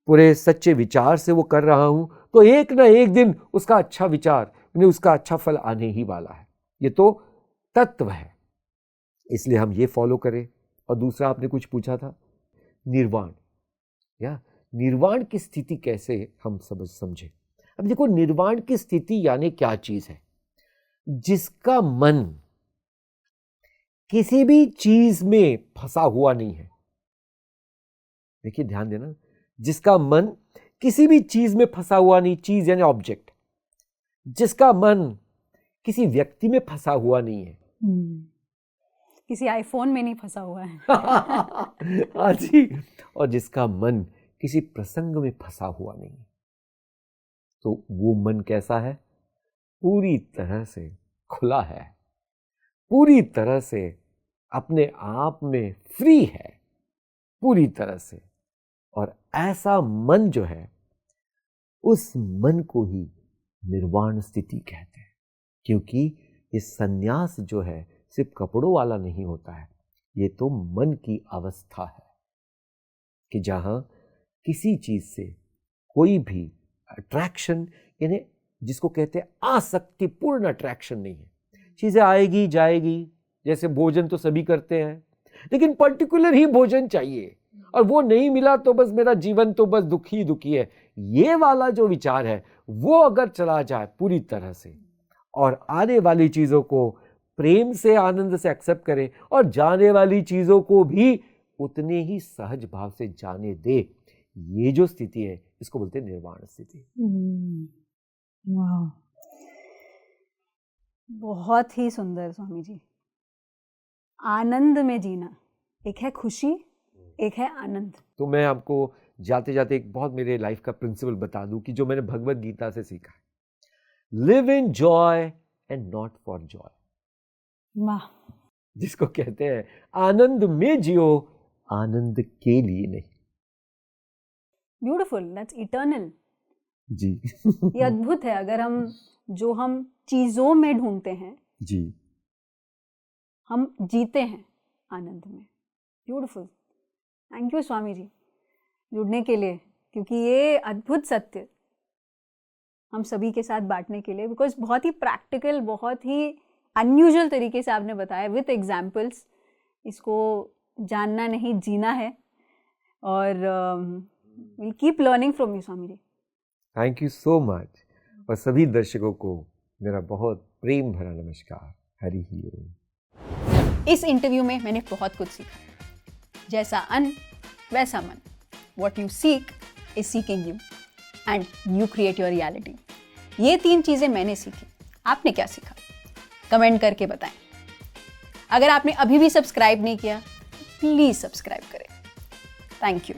पूरे सच्चे विचार से वो कर रहा हूं तो एक ना एक दिन उसका अच्छा विचार, उसका अच्छा फल आने ही वाला है। ये तो तत्व है, इसलिए हम ये फॉलो करें। और दूसरा आपने कुछ पूछा था, निर्वाण, या निर्वाण की स्थिति कैसे हम समझे। अब देखो, निर्वाण की स्थिति यानी क्या चीज है? जिसका मन किसी भी चीज में फंसा हुआ नहीं है। देखिए ध्यान देना, जिसका मन किसी भी चीज में फंसा हुआ नहीं, चीज यानी ऑब्जेक्ट, जिसका मन किसी व्यक्ति में फंसा हुआ नहीं है, किसी आईफोन में नहीं फंसा हुआ है। हाँ जी, और जिसका मन किसी प्रसंग में फंसा हुआ नहीं, तो वो मन कैसा है? पूरी तरह से खुला है, पूरी तरह से अपने आप में फ्री है, पूरी तरह से। और ऐसा मन जो है, उस मन को ही निर्वाण स्थिति कहते हैं। क्योंकि ये संन्यास जो है सिर्फ कपड़ों वाला नहीं होता है, ये तो मन की अवस्था है कि जहां किसी चीज से कोई भी अट्रैक्शन, यानी जिसको कहते हैं आसक्तिपूर्ण अट्रैक्शन नहीं है। चीजें आएगी जाएगी, जैसे भोजन तो सभी करते हैं, लेकिन पर्टिकुलर ही भोजन चाहिए, और वो नहीं मिला तो बस मेरा जीवन तो बस दुखी दुखी है। ये वाला जो विचार है वो अगर चला जाए पूरी तरह से, और आने वाली चीजों को प्रेम से, आनंद से एक्सेप्ट करे, और जाने वाली चीजों को भी उतने ही सहज भाव से जाने दे, ये जो स्थिति है इसको बोलते हैं निर्वाण स्थिति। वाह, बहुत ही सुंदर स्वामी जी। आनंद में जीना, एक है खुशी, एक है आनंद। तो मैं आपको जाते जाते एक बहुत मेरे लाइफ का प्रिंसिपल बता दूं कि जो मैंने भगवत गीता से सीखा है, live in joy and not for Joy. वाह, जिसको कहते हैं आनंद में जियो, आनंद के लिए नहीं। ब्यूटीफुल, दैट्स इटर्नल जी। ये अद्भुत है। अगर हम जो हम चीजों में ढूंढते हैं जी, हम जीते हैं आनंद में। ब्यूटीफुल, थैंक यू स्वामी जी जुड़ने के लिए, क्योंकि ये अद्भुत सत्य हम सभी के साथ बांटने के लिए, बिकॉज बहुत ही प्रैक्टिकल, बहुत ही अनयूजुअल तरीके से आपने बताया विथ एग्जाम्पल्स। इसको जानना नहीं, जीना है। और will keep learning from you Swami ji. Thank you so much. और सभी दर्शकों को मेरा बहुत प्रेम भरा नमस्कार। हरि ही ओम। इस इंटरव्यू में मैंने बहुत कुछ सीखा। जैसा अन्न वैसा मन, what you seek is seeking you and you create your reality. ये 3 चीजें मैंने सीखी। आपने क्या सीखा? कमेंट करके बताएं। अगर आपने अभी भी सब्सक्राइब नहीं किया, प्लीज सब्सक्राइब करें। Thank you.